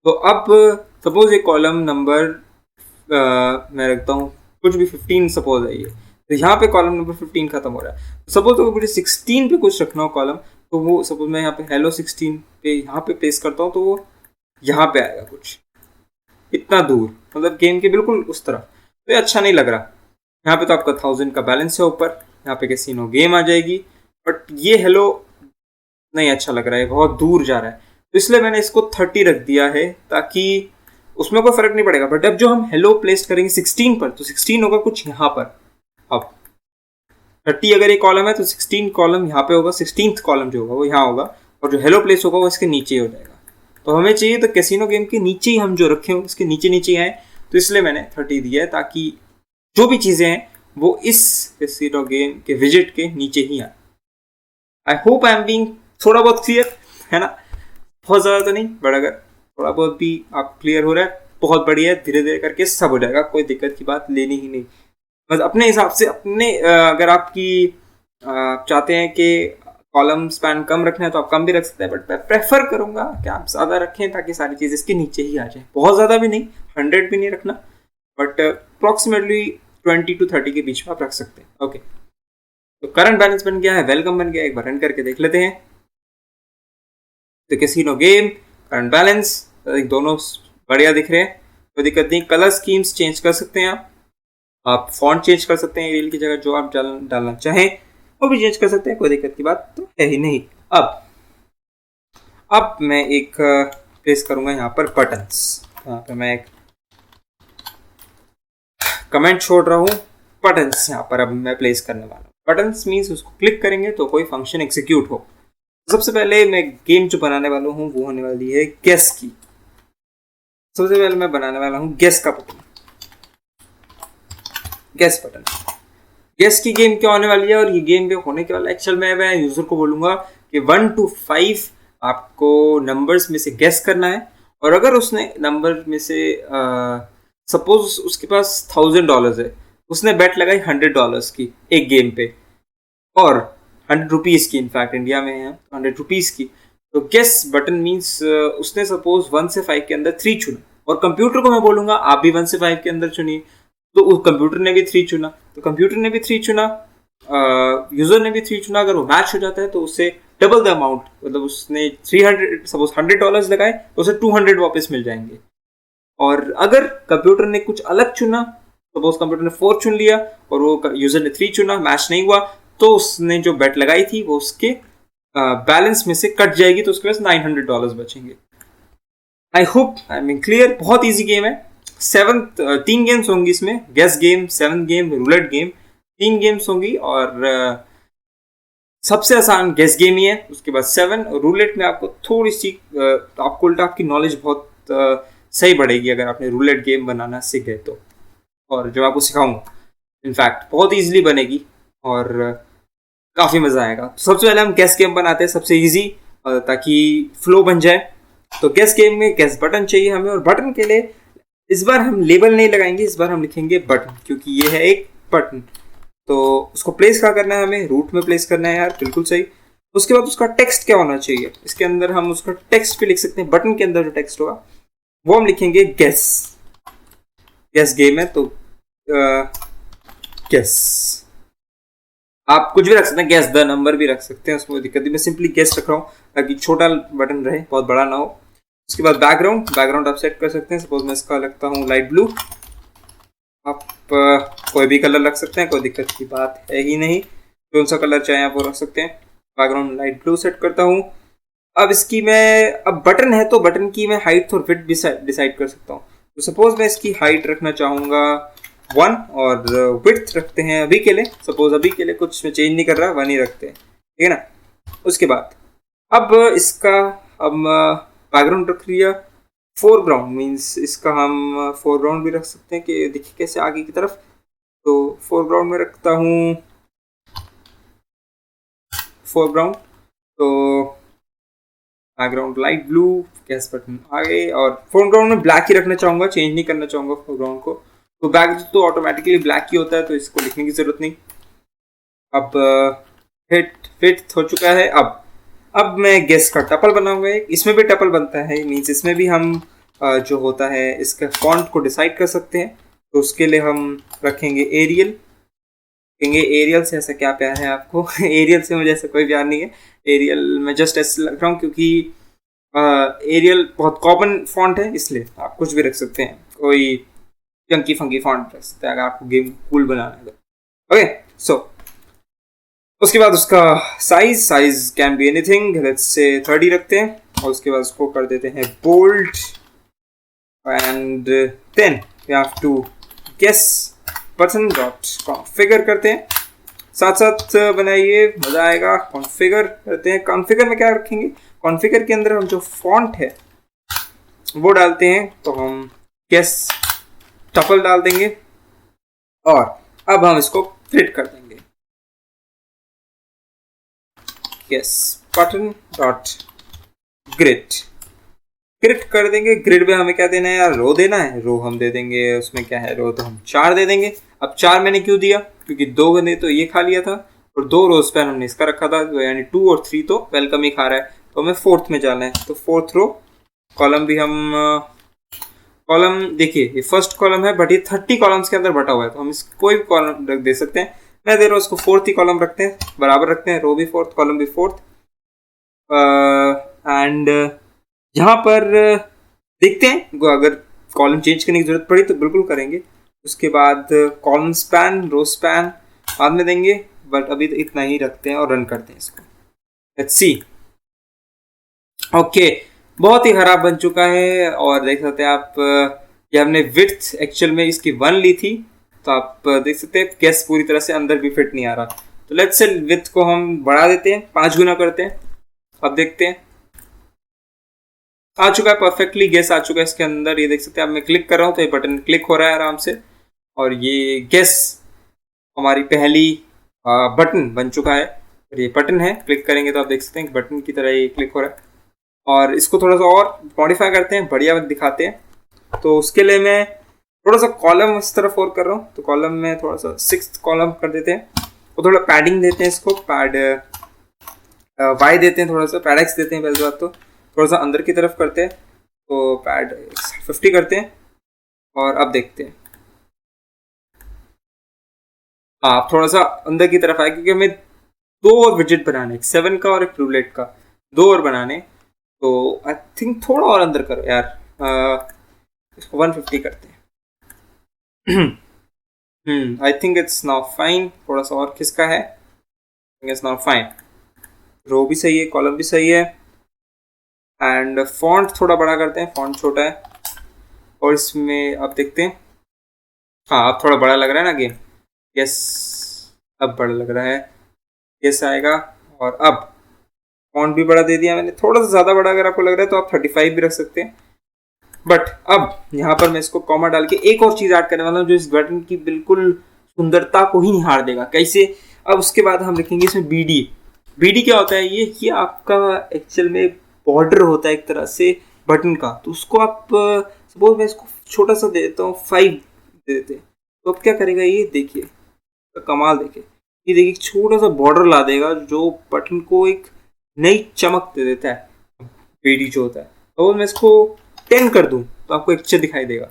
तो अब सपोज ये कॉलम नंबर मैं रखता हूँ कुछ भी 15 सपोज है ये, तो यहाँ पे कॉलम नंबर 15 खत्म हो रहा है। सपोज तो मुझे 16 पे कुछ रखना हो कॉलम, तो वो सपोज मैं यहाँ पे हेलो 16 पे यहाँ पे प्लेस करता हूँ, तो वो यहाँ पे आएगा कुछ इतना दूर, मतलब गेम के बिल्कुल उस तरफ। तो ये अच्छा नहीं लग रहा। यहाँ पे तो आपका 1000 का बैलेंस है ऊपर, यहाँ पे कैसीनो गेम आ जाएगी, बट ये हेलो नहीं अच्छा लग रहा है, बहुत दूर जा रहा है। तो इसलिए मैंने इसको 30 रख दिया है, ताकि उसमें कोई फर्क नहीं पड़ेगा। बट अब जो हम हेलो प्लेस करेंगे 16 पर, तो 16 होगा कुछ यहाँ पर। अब 30 अगर ये कॉलम है तो 16 कॉलम यहाँ पे होगा, 16th कॉलम जो होगा वो यहाँ होगा, और जो हेलो प्लेस होगा वो इसके नीचे हो जाएगा। तो हमें चाहिए तो कैसीनो गेम के नीचे ही हम जो रखे हो इसके नीचे आए, तो इसलिए मैंने 30 दिया है, ताकि जो भी चीज़ें हैं वो इस कैसीनो गेम के विजिट के नीचे ही आए। आई होप आई एम बीइंग थोड़ा बहुत क्लियर, है ना। बहुत ज़्यादा तो नहीं, बट अगर थोड़ा बहुत भी आप क्लियर हो रहा है बहुत बढ़िया है। धीरे धीरे करके सब हो जाएगा, कोई दिक्कत की बात लेनी ही नहीं। बस अपने हिसाब से अगर आपकी चाहते हैं कि कॉलम स्पैन कम रखना है तो आप कम भी रख सकते हैं, बट मैं प्रेफर करूंगा कि आप ज़्यादा रखें ताकि सारी चीज़ इसके नीचे ही आ जाए। बहुत ज़्यादा भी नहीं, 100 भी नहीं रखना, बट अप्रॉक्सीमेटली 20 to 30 के बीच में आप रख सकते हैं। ओके, तो करंट बैलेंस बन गया है, वेलकम बन गया, एक बार रन करके देख लेते हैं। तो कैसीनो गेम, करंट बैलेंस दोनों बढ़िया दिख रहे हैं, कोई दिक्कत नहीं। कलर स्कीम्स चेंज कर सकते हैं आप फॉन्ट चेंज कर सकते हैं, एरियल की जगह जो आप डालना चाहें वो भी चेंज कर सकते हैं, कोई दिक्कत की बात तो है ही नहीं। अब मैं एक प्लेस करूंगा यहाँ पर बटन्स, यहाँ पर मैं एक कमेंट छोड़ रहा हूँ बटन्स, यहाँ पर अब मैं प्लेस करने वाला हूँ। बटन्स मीन्स उसको क्लिक करेंगे तो कोई फंक्शन एग्जीक्यूट हो। सबसे पहले मैं गेम जो बनाने वाला हूँ वो होने वाली है गेस की। सबसे पहले मैं बनाने वाला हूँ गेस का बटन, गेस बटन। गेस की गेम क्या होने वाली है और ये गेम पे होने के वाला है, एक्चुअल में मैं यूजर को बोलूंगा कि 1 to 5 आपको नंबर्स में से गेस करना है, और अगर उसने नंबर में से सपोज उसके पास $1000 है, उसने बेट लगाई $100 की एक गेम पे, और ₹100 की, इनफैक्ट इंडिया में है ₹100 की। तो गेस बटन मीन्स उसने सपोज 1 से 5 के अंदर 3 चुना, और कंप्यूटर को मैं बोलूंगा आप भी 1 से 5 के अंदर चुनिए, तो उस कंप्यूटर ने भी 3 चुना, तो कंप्यूटर ने भी 3 चुना, यूजर ने भी 3 चुना। अगर वो मैच हो जाता है तो उससे डबल द अमाउंट, मतलब उसने 300 सपोज $100 लगाए तो उसे 200 वापस मिल जाएंगे। और अगर कंप्यूटर ने कुछ अलग चुना, सपोज कंप्यूटर ने 4 चुन लिया और वो यूजर ने 3 चुना, मैच नहीं हुआ, तो उसने जो बेट लगाई थी वो उसके बैलेंस में से कट जाएगी, तो उसके पास $900 बचेंगे। I hope I mean clear, बहुत ईजी गेम है। 3 गेम्स होंगी इसमें, guess game, 7 game, roulette game, 3 games होंगी, और सबसे आसान गेस गेम ही है, उसके बाद 7 रूलेट में आपको थोड़ी सी आपको उल्टा आपकी नॉलेज बहुत सही बढ़ेगी अगर आपने रूलेट गेम बनाना सीख गए तो, और जो आपको सिखाऊंगा इनफैक्ट बहुत ईजिली बनेगी और काफ़ी मज़ा आएगा। तो सबसे पहले हम गेस गेम बनाते हैं, सबसे ईजी, ताकि फ्लो बन जाए। तो गेस गेम में गेस बटन चाहिए हमें, और बटन के लिए इस बार हम लेबल नहीं लगाएंगे, इस बार हम लिखेंगे बटन, क्योंकि ये है एक बटन। तो उसको प्लेस कहाँ करना है, हमें रूट में प्लेस करना है यार, बिल्कुल सही। उसके बाद उसका टेक्स्ट क्या होना चाहिए, इसके अंदर हम उसका टेक्स्ट भी लिख सकते हैं, बटन के अंदर जो टेक्स्ट होगा वो हम लिखेंगे गेस। गेस गेम है तो गेस, आप कुछ भी रख सकते हैं, गेस द नंबर भी रख सकते हैं, उसमें दिक्कत नहीं। मैं सिंपली गेस रख रहा हूँ ताकि छोटा बटन रहे, बहुत बड़ा ना हो। उसके बाद बैकग्राउंड आप सेट कर सकते हैं, सपोज मैं इसका लगता हूँ लाइट ब्लू, आप कोई भी कलर रख सकते हैं, कोई दिक्कत की बात है ही नहीं, कौन सा कलर चाहे आप वो रख सकते हैं। बैकग्राउंड लाइट ब्लू सेट करता हूँ। अब इसकी मैं, अब बटन है तो बटन की मैं हाइट और विड्थ डिसाइड कर सकता हूँ। तो सपोज मैं इसकी हाइट रखना चाहूँगा 1 और विड्थ रखते हैं अभी के लिए, सपोज अभी के लिए कुछ चेंज नहीं कर रहा, 1 ही रखते हैं, ठीक है ना। उसके बाद अब इसका हम बैकग्राउंड रख लिया, फोरग्राउंड मीन्स इसका हम फोरग्राउंड भी रख सकते हैं कि देखिए कैसे आगे की तरफ। तो फोरग्राउंड में रखता हूँ फोरग्राउंड, तो background light blue, gas button आगे, और फोरग्राउंड में ब्लैक ही रखना चाहूँगा, चेंज नहीं करना चाहूँगा फोरग्राउंड को। तो बैक तो ऑटोमेटिकली ब्लैक ही होता है, तो इसको लिखने की ज़रूरत नहीं। अब फिट हो चुका है। अब मैं गेस का टपल बनाऊंगा, इसमें भी टपल बनता है, मीन्स इसमें भी हम जो होता है इसके फॉन्ट को डिसाइड कर सकते हैं। तो उसके लिए हम रखेंगे एरियल, कहेंगे एरियल से ऐसा क्या प्यार है आपको एरियल से मुझे ऐसा कोई प्यार नहीं है, एरियल मैं जस्ट ऐसे लग रहा हूँ क्योंकि एरियल बहुत कॉमन फॉन्ट है, इसलिए आप कुछ भी रख सकते हैं, कोई चंकी फंकी फॉन्ट रख सकते हैं अगर आपको गेम कूल बनाना है तो। ओके, सो उसके बाद उसका size can be anything, let's say 30 रखते हैं, और उसके बाद उसको कर देते हैं bold, and then we have to guess button dot configure करते हैं, साथ साथ बनाइए, मज़ा आएगा। कॉन्फ़िगर करते हैं, कॉन्फ़िगर में क्या रखेंगे, कॉन्फ़िगर के अंदर हम जो फॉन्ट है वो डालते हैं, तो हम गेस टपल डाल देंगे, और अब हम इसको फिट कर देंगे, यस बटन डॉट ग्रिड कर देंगे। ग्रिड में हमें क्या देना है यार, रो देना है, रो हम दे देंगे, उसमें क्या है रो, तो हम 4 दे देंगे। अब 4 मैंने क्यों दिया, क्योंकि 2 ने तो ये खा लिया था, और 2 रोज पैन हमने इसका रखा था, यानी 2 और 3 तो वेलकम ही खा रहा है, तो हमें 4th में जाना है। तो 4th रो कॉलम भी हम कॉलम देखिए ये फर्स्ट कॉलम है बट ये 30 कॉलम्स के अंदर बटा हुआ है, तो हम इस कोई भी कॉलम रख दे सकते हैं। मैं दे रहा हूँ उसको 4th ही कॉलम रखते हैं, बराबर रखते हैं, रो भी 4th कॉलम भी 4th। एंड यहाँ पर देखते हैं अगर कॉलम चेंज करने की जरूरत पड़ी तो बिल्कुल करेंगे। उसके बाद कॉलम स्पैन रो स्पैन बाद में देंगे, बट अभी तो इतना ही रखते हैं और रन करते हैं इसको। Let's see. ओके, बहुत ही खराब बन चुका है और देख सकते हैं आप ये हमने विड्थ एक्चुअल में इसकी 1 ली थी, तो आप देख सकते हैं गैस पूरी तरह से अंदर भी फिट नहीं आ रहा। तो लेट्स से विड्थ को हम बढ़ा देते हैं, 5 गुना करते हैं। अब देखते हैं, आ चुका है परफेक्टली, गैस आ चुका है इसके अंदर। ये देख सकते हैं, अब मैं क्लिक कर रहा हूँ तो ये बटन क्लिक हो रहा है आराम से, और ये गैस हमारी पहली बटन बन चुका है। और ये बटन है, क्लिक करेंगे तो आप देख सकते हैं बटन की तरह ये क्लिक हो रहा है। और इसको थोड़ा सा और मॉडिफाई करते हैं, बढ़िया दिखाते हैं। तो उसके लिए मैं थोड़ा सा कॉलम इस तरफ और कर रहा हूँ, तो कॉलम में थोड़ा सा 6th कॉलम कर देते हैं और थोड़ा पैडिंग देते हैं इसको, पैड वाई देते हैं, थोड़ा सा पैड एक्स देते हैं। पहले बात तो थोड़ा सा अंदर की तरफ करते हैं, तो पैड 50 करते हैं। और अब देखते हैं, आप थोड़ा सा अंदर की तरफ आए क्योंकि हमें 2 और विजेट बनाने, 7 का और एक ट्रूलेट का 2 और बनाने। तो आई थिंक थोड़ा और अंदर करो यार, इसको 150 करते हैं। I think it's now fine. थोड़ा सा और किसका है, इट्स नाउ फाइन। रो भी सही है, कॉलम भी सही है। एंड फॉन्ट थोड़ा बड़ा करते हैं, फॉन्ट छोटा है। और इसमें अब देखते हैं, हाँ अब थोड़ा बड़ा लग रहा है ना गेम, यस अब बड़ा लग रहा है, यस आएगा। और अब फॉन्ट भी बड़ा दे दिया मैंने, थोड़ा सा ज़्यादा बड़ा अगर आपको लग रहा है तो आप 35 भी रख सकते हैं। बट अब यहाँ पर मैं इसको कॉमा डाल के एक और चीज़ ऐड करने वाला हूँ जो इस बटन की बिल्कुल सुंदरता को ही निहार देगा। कैसे? अब उसके बाद हम लिखेंगे इसमें BD। BD क्या होता है? ये आपका एक्चुअल में बॉर्डर होता है एक तरह से बटन का। तो उसको आप सपोज मैं इसको छोटा सा दे देता हूँ, 5 दे देते हैं, तो अब क्या करेगा ये देखिए, तो कमाल देखिए, ये देखिए छोटा सा बॉर्डर ला देगा जो बटन को एक नई चमक दे देता है। BD जो होता है, और मैं इसको 10 कर दूं तो आपको एक्चुअल दिखाई देगा,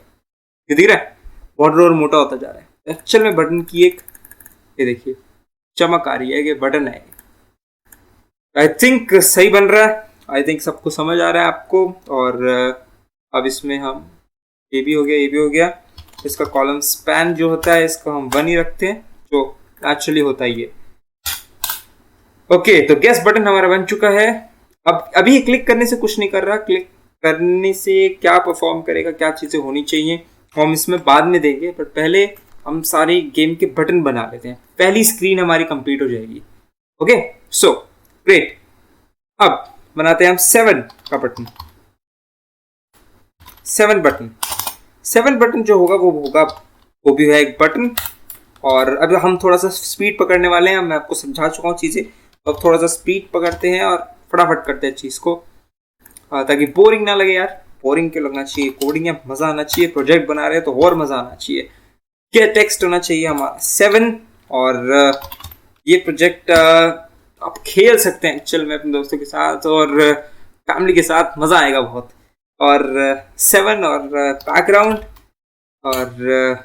ये दिख रहा है बॉर्डर और मोटा होता जा रहा है। एक्चुअल में बटन की एक ये देखिए चमक आ रही है कि बटन है। आई थिंक सही बन रहा है, आई थिंक सबको समझ आ रहा है आपको। और अब इसमें हम ये भी हो गया, ये भी हो गया। इसका कॉलम स्पैन जो होता है इसको हम 1 ही रखते हैं, जो एक्चुअली होता ही है। ओके, तो गैस बटन हमारा बन चुका है। अब अभी क्लिक करने से कुछ नहीं कर रहा, क्लिक करने से क्या परफॉर्म करेगा, क्या चीज़ें होनी चाहिए हम इसमें बाद में देंगे, बट पहले हम सारे गेम के बटन बना लेते हैं। पहली स्क्रीन हमारी कंप्लीट हो जाएगी। Okay, so great. अब बनाते हैं हम 7 का बटन। 7 बटन जो होगा वो भी है एक बटन। और अब हम थोड़ा सा स्पीड पकड़ने वाले हैं, मैं आपको समझा चुका हूँ चीज़ें। अब थोड़ा सा स्पीड पकड़ते हैं और फटाफट करते हैं चीज़ को, ताकि बोरिंग ना लगे यार। बोरिंग क्यों लगना चाहिए, कोडिंग में मज़ा आना चाहिए। प्रोजेक्ट बना रहे हैं तो और मज़ा आना चाहिए। क्या टेक्स्ट होना चाहिए हमारा 7। और ये प्रोजेक्ट आप खेल सकते हैं एक्चुअल में अपने दोस्तों के साथ और फैमिली के साथ, मज़ा आएगा बहुत। और 7 और बैकग्राउंड। और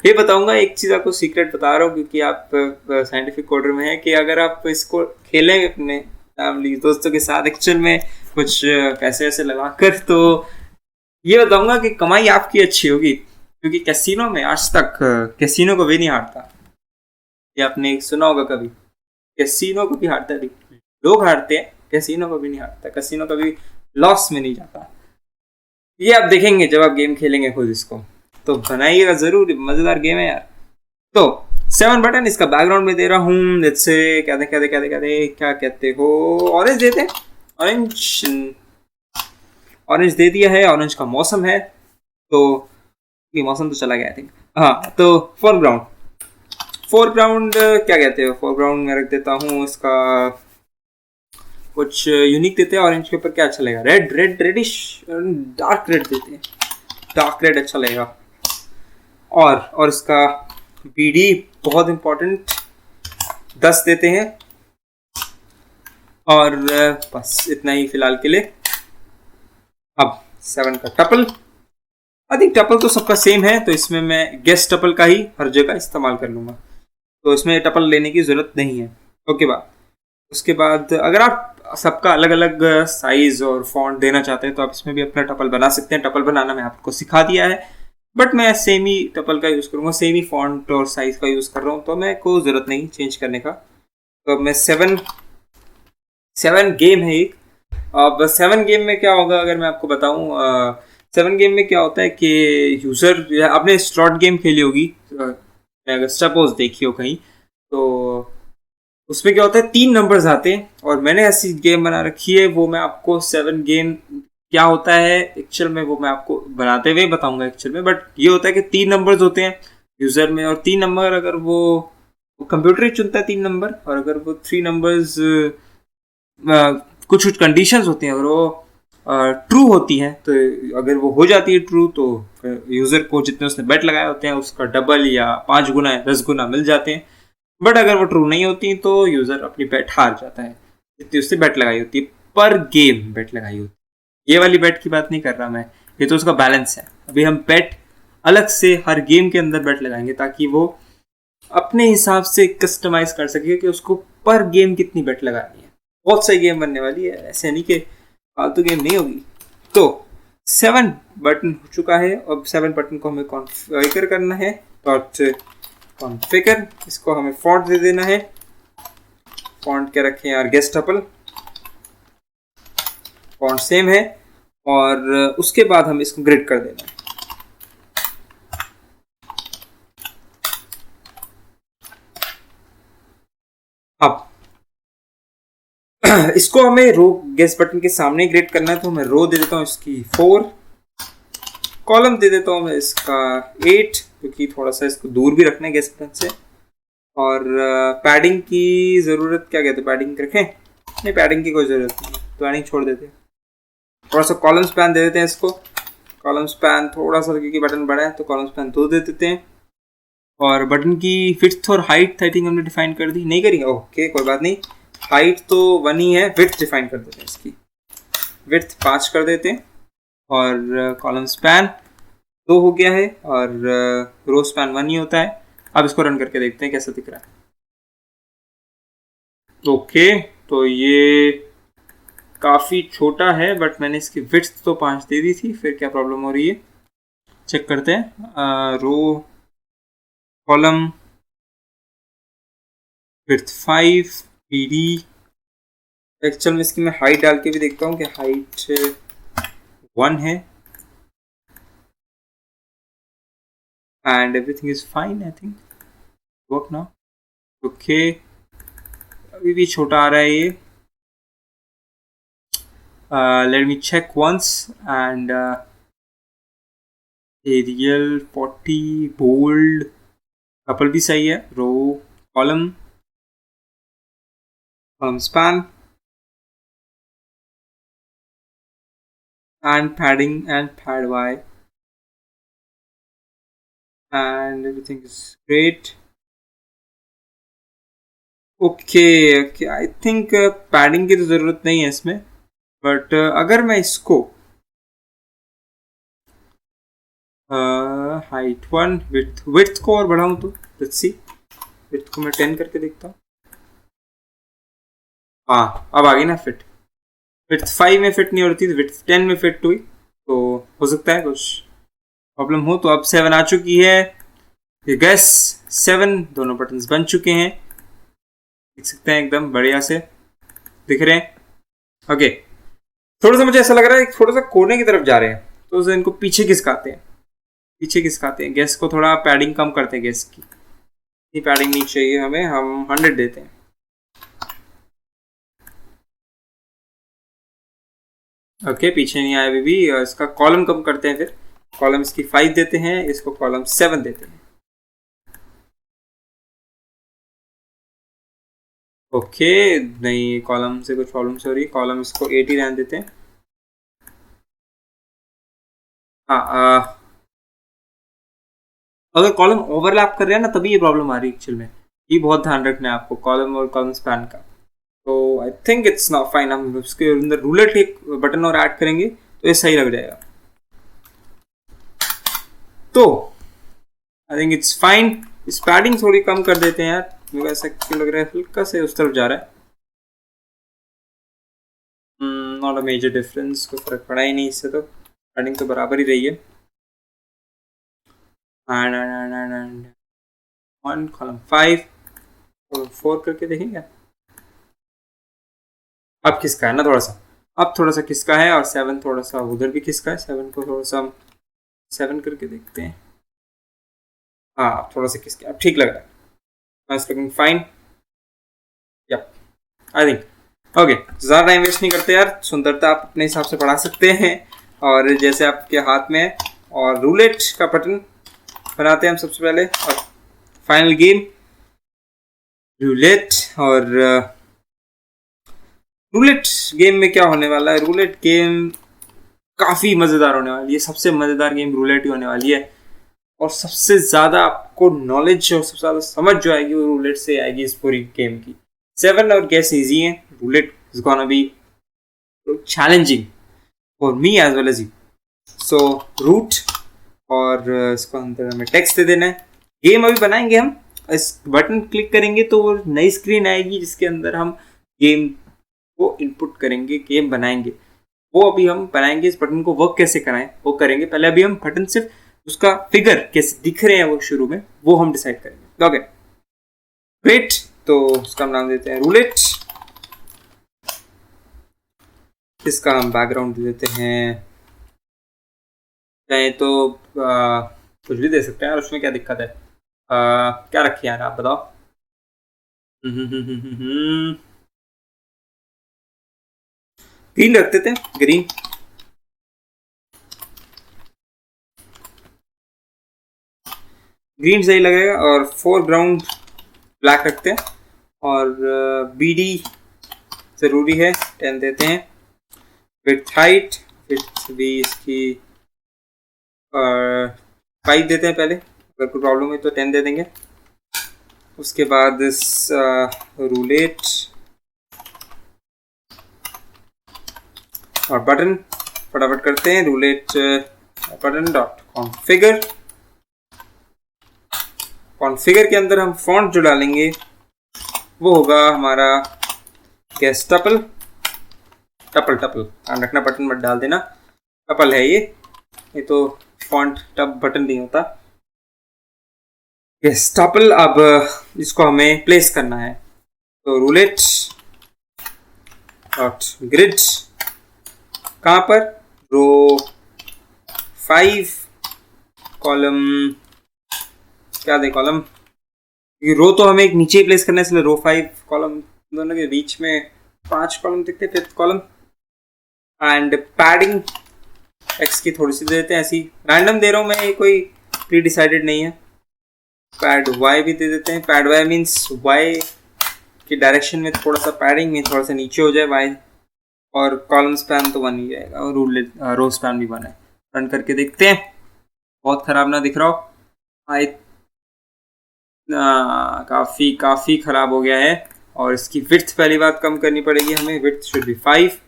ये बताऊंगा एक चीज़, आपको सीक्रेट बता रहा हूँ क्योंकि आप साइंटिफिक कोडर में है, कि अगर आप इसको खेलें अपने फैमिली दोस्तों के साथ एक्चुअल में कुछ पैसे ऐसे लगाकर, तो ये बताऊंगा कि कमाई आपकी अच्छी होगी। क्योंकि कैसीनो में आज तक कैसीनो को भी नहीं हारता। ये आपने सुना होगा कभी, कैसीनो को भी हारता नहीं, लोग हारते हैं, कैसीनो को भी नहीं हारता। कैसीनो कभी लॉस में नहीं जाता। ये आप देखेंगे जब आप गेम खेलेंगे खुद इसको, तो बनाइएगा जरूर, मजेदार गेम है यार। तो 7 बटन इसका बैकग्राउंड में दे रहा हूँ। जैसे क्या कहते हो, ऑरेंज देते हैं। ऑरेंज दे दिया है। ऑरेंज का मौसम है, तो ये मौसम तो चला गया आई थिंक। हाँ, तो फोरग्राउंड क्या कहते हो, फोरग्राउंड में रख देता हूँ इसका कुछ यूनिक देते हैं। ऑरेंज के ऊपर क्या अच्छा लगेगा, रेडिश डार्क रेड देते हैं, डार्क रेड अच्छा लगेगा। और इसका BD बहुत इंपॉर्टेंट, 10 देते हैं और बस इतना ही फिलहाल के लिए। अब 7 का टपल, आई थिंक टपल तो सबका सेम है तो इसमें मैं गेस टपल का ही हर जगह इस्तेमाल कर लूँगा, तो इसमें टपल लेने की ज़रूरत नहीं है। ओके बात, उसके बाद अगर आप सबका अलग अलग साइज और फॉन्ट देना चाहते हैं तो आप इसमें भी अपना टपल बना सकते हैं। टपल बनाना मैं आपको सिखा दिया है, बट मैं सेम ही टपल का यूज़ करूँगा, सेम ही फॉन्ट और साइज का यूज़ कर रहा हूँ, तो मैं को ज़रूरत नहीं चेंज करने का। तो अब मैं 7 गेम है एक। अब 7 गेम में क्या होगा अगर मैं आपको बताऊँ, 7 गेम में क्या होता है कि यूज़र, आपने स्लॉट गेम खेली होगी अगर सपोज देखी हो कहीं, तो उसमें क्या होता है 3 नंबर्स आते हैं और मैंने ऐसी गेम बना रखी है, वो मैं आपको 7 गेम क्या होता है एक्चुअल में वो मैं आपको बनाते हुए बताऊंगा एक्चुअल में। बट ये होता है कि 3 नंबर्स होते हैं यूज़र में, और 3 नंबर अगर वो कंप्यूटर ही चुनता है 3 नंबर, और अगर वो 3 नंबर्स कुछ कुछ कंडीशंस होती हैं, अगर वो ट्रू होती हैं तो अगर वो हो जाती है ट्रू तो यूज़र को जितने उसने बेट लगाए होते हैं उसका डबल या 5 गुना या 10 गुना मिल जाते हैं। बट अगर वो ट्रू नहीं होती तो यूज़र अपनी बेट हार जाता है, जितनी उसने बेट लगाई होती है, पर गेम बेट लगाई होती है। ये वाली बेट की बात नहीं कर रहा मैं, ये तो उसका बैलेंस है। अभी हम बेट अलग से हर गेम के अंदर बेट लगाएंगे ताकि वो अपने हिसाब से कस्टमाइज कर सके कि उसको पर गेम कितनी बेट लगानी है। बहुत सही गेम बनने वाली है, ऐसे नहीं कि फालतू गेम नहीं होगी। तो 7 बटन हो चुका है, अब 7 बटन को हमें कॉन्फ़िगर करना है। डॉट कॉन्फ़िगर, इसको हमें फॉन्ट दे देना है। फॉन्ट क्या रखें यार, गेस टपल, फॉन्ट सेम है, और उसके बाद हम इसको ग्रिड कर देना है। अब इसको हमें रो गेस बटन के सामने ग्रिड करना है, तो मैं रो दे देता हूँ इसकी 4, कॉलम दे देता हूँ मैं इसका 8, क्योंकि थोड़ा सा इसको दूर भी रखना है गेस बटन से। और पैडिंग की ज़रूरत क्या कहते हैं, पैडिंग रखें? नहीं, पैडिंग की कोई ज़रूरत नहीं है, तो पैडिंग छोड़ देते हैं। थोड़ा सा कॉलम स्पैन दे देते हैं इसको, कॉलम स्पैन थोड़ा सा, क्योंकि बटन बड़ा है तो कॉलम स्पैन 2 दे देते हैं। और बटन की विड्थ और हाइट आई थिंक हमने डिफाइन कर दी, नहीं करी? ओके कोई बात नहीं, हाइट तो 1 ही है, विड्थ डिफाइन कर देते हैं, इसकी विड्थ 5 कर देते हैं। और कॉलम स्पैन 2 हो गया है, और रो स्पैन 1 ही होता है। अब इसको रन करके देखते हैं कैसा दिख रहा है। ओके, तो ये काफ़ी छोटा है, बट मैंने इसकी विड्थ तो 5 दे दी थी, फिर क्या प्रॉब्लम हो रही है चेक करते हैं। Row column width 5 PD. Actual में इसकी मैं हाइट डाल के भी देखता हूँ कि हाइट 1 है, and everything is fine, I think work now. Okay, अभी भी छोटा आ रहा है ये। Let me check once, and Arial 40 bold, couple भी सही है। Row column span and padding and pad y, and everything is great. Okay okay, I think padding की तो ज़रूरत नहीं है इसमें, बट अगर मैं इसको हाइट 1 विड्थ को और बढ़ाऊँ तो लेट्स सी, विड्थ को मैं 10 करके देखता हूँ। हाँ, अब आ गई ना फिट। विड्थ 5 में फिट नहीं होती तो विड्थ 10 में फिट हुई, तो हो सकता है कुछ प्रॉब्लम हो। तो अब 7 आ चुकी है, ये गैस 7 दोनों बटन्स बन चुके हैं, देख सकते हैं एकदम बढ़िया से दिख रहे हैं। ओके, थोड़ा सा मुझे ऐसा लग रहा है थोड़ा सा कोने की तरफ जा रहे हैं, तो इनको पीछे खिसकाते हैं, पीछे खिसकाते हैं। गैस को थोड़ा पैडिंग कम करते हैं, गैस की ये पैडिंग नहीं चाहिए हमें, हम 100 देते हैं। ओके, पीछे नहीं आया अभी भी। इसका कॉलम कम करते हैं, फिर कॉलम इसकी 5 देते हैं, इसको कॉलम 7 देते हैं। ओके, नहीं कॉलम से कुछ प्रॉब्लम हो रही है, कॉलम इसको 8 ही रहने देते हैं। हाँ, अगर कॉलम ओवरलैप कर रहे हैं ना तभी ये प्रॉब्लम आ रही है एक्चुअल में। ये बहुत ध्यान रखना है आपको कॉलम और कॉलम स्पैन का। तो I think it's not fine. हम उसके अंदर रूलेट एक बटन और ऐड करेंगे तो ये सही लग जाएगा। तो आई थिंक इट्स फाइन। स्पैडिंग थोड़ी कम कर देते हैं यार, मुझे ऐसा क्यों लग रहा है हल्का से उस तरफ जा रहा है। नॉट अ मेजर डिफरेंस, कोई फर्क पड़ा ही नहीं इससे, तो स्पैडिंग तो बराबर ही रही है। वन कॉलम 5 कॉलम 4 करके देखेंगे अब किसका है ना, थोड़ा सा अब थोड़ा सा किसका है, और 7 थोड़ा सा उधर भी किसका है। 7 को थोड़ा सा 7 करके देखते हैं। हाँ अब थोड़ा सा किसका, अब ठीक लग रहा है, looking fine. Yup I think okay. ज़्यादा टाइम वेस्ट नहीं करते यार, सुंदरता आप अपने हिसाब से बढ़ा सकते हैं और जैसे आपके हाथ में है। और रूलेट का बटन बनाते हैं हम सबसे पहले, और फाइनल गेम रूलेट। और रूलेट गेम में क्या होने वाला है, रूलेट गेम काफ़ी मज़ेदार होने वाली है। सबसे मज़ेदार गेम रूलेट ही होने वाली है, और सबसे ज़्यादा आपको नॉलेज और सबसे ज़्यादा समझ जो आएगी वो रूलेट से आएगी इस पूरी गेम की। 7 और गेस इजी है, roulette is gonna be challenging for me as well as you. So root, और इसको अंदर हमें टेक्स्ट दे देना है। गेम अभी बनाएंगे हम, इस बटन क्लिक करेंगे तो वो नई स्क्रीन आएगी जिसके अंदर हम गेम को इनपुट करेंगे, गेम बनाएंगे। वो अभी हम बनाएंगे, इस बटन को वर्क कैसे कराएं वो करेंगे। पहले अभी हम बटन सिर्फ उसका फिगर कैसे दिख रहे हैं वो शुरू में वो हम डिसाइड करेंगे। ओके ग्रेट, तो उसका हम नाम देते हैं रूलेट। इसका हम बैकग्राउंड दे देते हैं, चाहे तो कुछ भी दे सकते हैं, और उसमें क्या दिक्कत है। क्या रखें यार आप बताओ। ग्रीन रख देते हैं, ग्रीन। ग्रीन सही लगेगा। और फोरग्राउंड ब्लैक रखते हैं, और BD ज़रूरी है, 10 देते हैं। विड्थ हाइट, विड्थ भी इसकी 5 देते हैं पहले, अगर कोई प्रॉब्लम है तो 10 दे देंगे। उसके बाद इस रूलेट और बटन फटाफट करते हैं। Roulette button dot configure, configure के अंदर हम फॉन्ट जो डालेंगे वो होगा हमारा गेस टपल। टपल टपल ध्यान रखना, बटन मत डाल देना, टपल है ये तो फॉन्ट टप बटन नहीं होता। Guess tuple. अब इसको हमें प्लेस करना है, तो रूलेट डॉट ग्रिड, कहाँ पर, रो 5 कॉलम, क्या दे कॉलम, रो तो हमें एक नीचे ही प्लेस करना है, इसलिए रो 5 कॉलम, दोनों के बीच में 5 कॉलम दिखते हैं, 5th column. And padding x की थोड़ी सी दे देते हैं, ऐसी रैंडम दे रहा हूँ मैं, ये कोई प्री डिसाइडेड नहीं है। पैड वाई भी दे देते हैं, पैड वाई मीन्स वाई की डायरेक्शन में थोड़ा सा पैडिंग में थोड़ा सा नीचे हो जाए वाई। और कॉलम स्पैन तो 1 ही जाएगा, और रो स्पैन भी 1 है। रन करके देखते हैं, बहुत ख़राब ना दिख रहा हो। आई काफ़ी ख़राब हो गया है, और इसकी विड्थ पहली बात कम करनी पड़ेगी हमें, विड्थ शुड बी 5।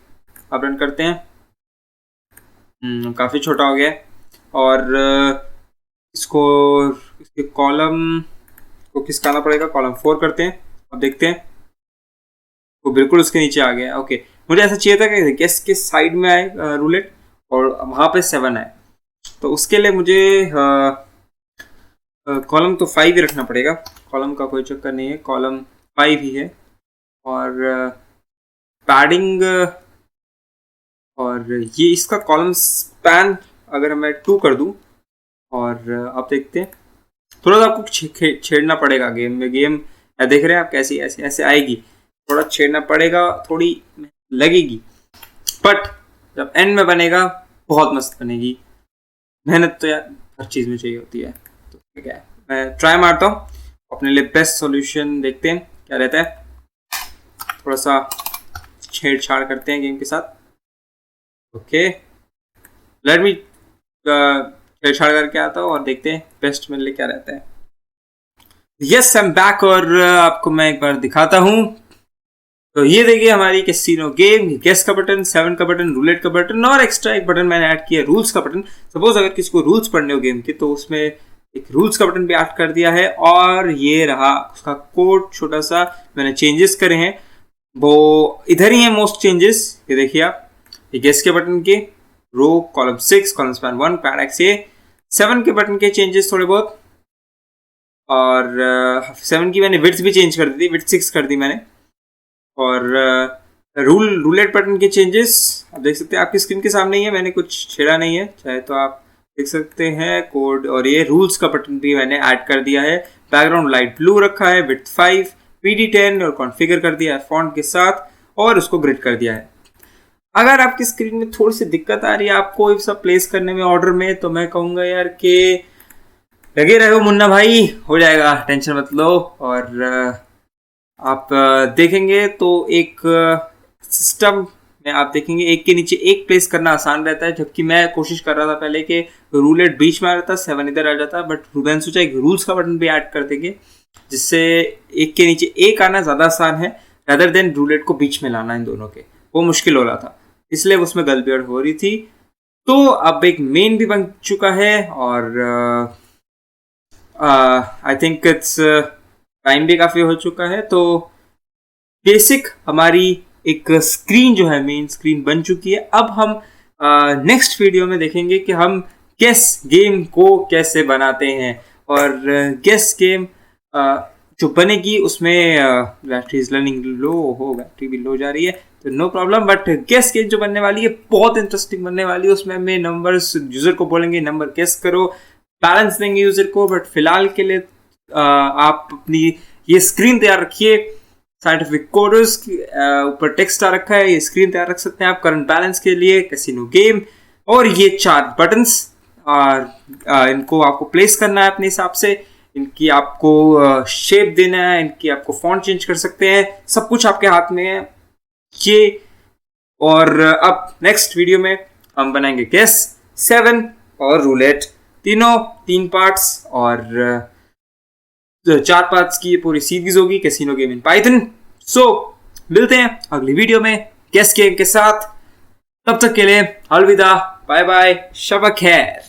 अब रन करते हैं, काफ़ी छोटा हो गया है। और इसको इसके कॉलम को किसका आना पड़ेगा, कॉलम 4 करते हैं। अब देखते हैं, वो बिल्कुल उसके नीचे आ गया। ओके मुझे ऐसा चाहिए था कि गेस के साइड में आए रूलेट, और वहाँ पे 7 आए, तो उसके लिए मुझे कॉलम तो 5 ही रखना पड़ेगा। कॉलम का कोई चक्कर नहीं है, कॉलम 5 ही है। और पैडिंग, और ये इसका कॉलम स्पैन अगर मैं 2 कर दूं, और आप देखते हैं थोड़ा सा आपको छेड़ना पड़ेगा गेम में। गेम देख रहे हैं आप कैसी ऐसे ऐसे आएगी, थोड़ा छेड़ना पड़ेगा, थोड़ी लगेगी, बट जब एंड में बनेगा बहुत मस्त बनेगी। मेहनत तो यार हर चीज़ में चाहिए होती है, तो क्या है, मैं ट्राई मारता हूँ अपने लिए बेस्ट सॉल्यूशन, देखते हैं क्या रहता है। थोड़ा सा छेड़छाड़ करते हैं गेम के साथ। ओके लेट मी छेड़छाड़ करके आता हूँ और देखते हैं बेस्ट मेरे लिए क्या रहता है। यस आई एम बैक और आपको मैं एक बार दिखाता हूँ। तो ये देखिए हमारी कैसीनो गेम, गेस का बटन, 7 का बटन, रूलेट का बटन और एक्स्ट्रा एक बटन मैंने ऐड किया रूल्स का बटन। सपोज अगर किसी को रूल्स पढ़ने हो गेम के तो उसमें एक रूल्स का बटन भी ऐड कर दिया है। और ये रहा उसका कोड, छोटा सा मैंने चेंजेस करे हैं, वो इधर ही है मोस्ट चेंजेस। ये देखिए आप, ये गेस के बटन के row column 6, column span 1, paragraph से 7 के बटन के चेंजेस थोड़े बहुत, और 7 की मैंने विड्थ भी चेंज कर दी थी, विड्थ 6 कर दी मैंने। और रूलेट बटन के चेंजेस आप देख सकते हैं, आपकी स्क्रीन के सामने ही है, मैंने कुछ छेड़ा नहीं है, चाहे तो आप देख सकते हैं कोड। और ये रूल्स का बटन भी मैंने ऐड कर दिया है, बैकग्राउंड लाइट ब्लू रखा है, विड्थ 5, PD10 और कॉन्फ़िगर कर दिया है फॉन्ट के साथ, और उसको ग्रिड कर दिया है। अगर आपकी स्क्रीन में थोड़ी सी दिक्कत आ रही है आपको ये सब प्लेस करने में ऑर्डर में, तो मैं कहूँगा यार कि लगे रहो मुन्ना भाई, हो जाएगा, टेंशन मत लो। और आप देखेंगे तो एक सिस्टम में आप देखेंगे एक के नीचे एक प्लेस करना आसान रहता है, जबकि मैं कोशिश कर रहा था पहले कि रूलेट बीच में आ जाता, 7 इधर आ जाता, बट मैंने सोचा एक रूल्स का बटन भी ऐड कर देंगे जिससे एक के नीचे एक आना ज़्यादा आसान है रादर देन रूलेट को बीच में लाना इन दोनों के, वो मुश्किल हो रहा था, इसलिए उसमें गड़बड़ हो रही थी। तो अब एक मेन भी बन चुका है और आई थिंक इट्स टाइम भी काफ़ी हो चुका है। तो बेसिक हमारी एक स्क्रीन जो है, मेन स्क्रीन बन चुकी है। अब हम नेक्स्ट वीडियो में देखेंगे कि हम गेस गेम को कैसे बनाते हैं। और गेस गेम जो बनेगी उसमें बैटरी इज रनिंग लो, हो बैटरी भी लो जा रही है तो no problem, but guess game जो बनने वाली है बहुत इंटरेस्टिंग बनने वाली है। उसमें हमें नंबर्स, यूजर को बोलेंगे नंबर गेस करो, बैलेंस देंगे यूजर को। बट फिलहाल के लिए आप अपनी ये स्क्रीन तैयार रखिए, साइंटिफिक कोडर्स ऊपर टेक्स्ट आ रखा है, ये स्क्रीन तैयार रख सकते हैं आप करंट बैलेंस के लिए, कैसीनो गेम। और ये 4 बटन्स इनको आपको प्लेस करना है अपने हिसाब से, इनकी आपको शेप देना है, इनकी आपको फॉन्ट चेंज कर सकते हैं, सब कुछ आपके हाथ में है ये। और अब नेक्स्ट वीडियो में हम बनाएंगे गेस, 7 और रूलेट, तीनों 3 पार्ट्स और 4 पार्ट्स की पूरी सीरीज होगी कैसीनो गेम इन पाइथन। सो मिलते हैं अगली वीडियो में गेस गेम के साथ, तब तक के लिए अलविदा, बाय बाय, शब खैर।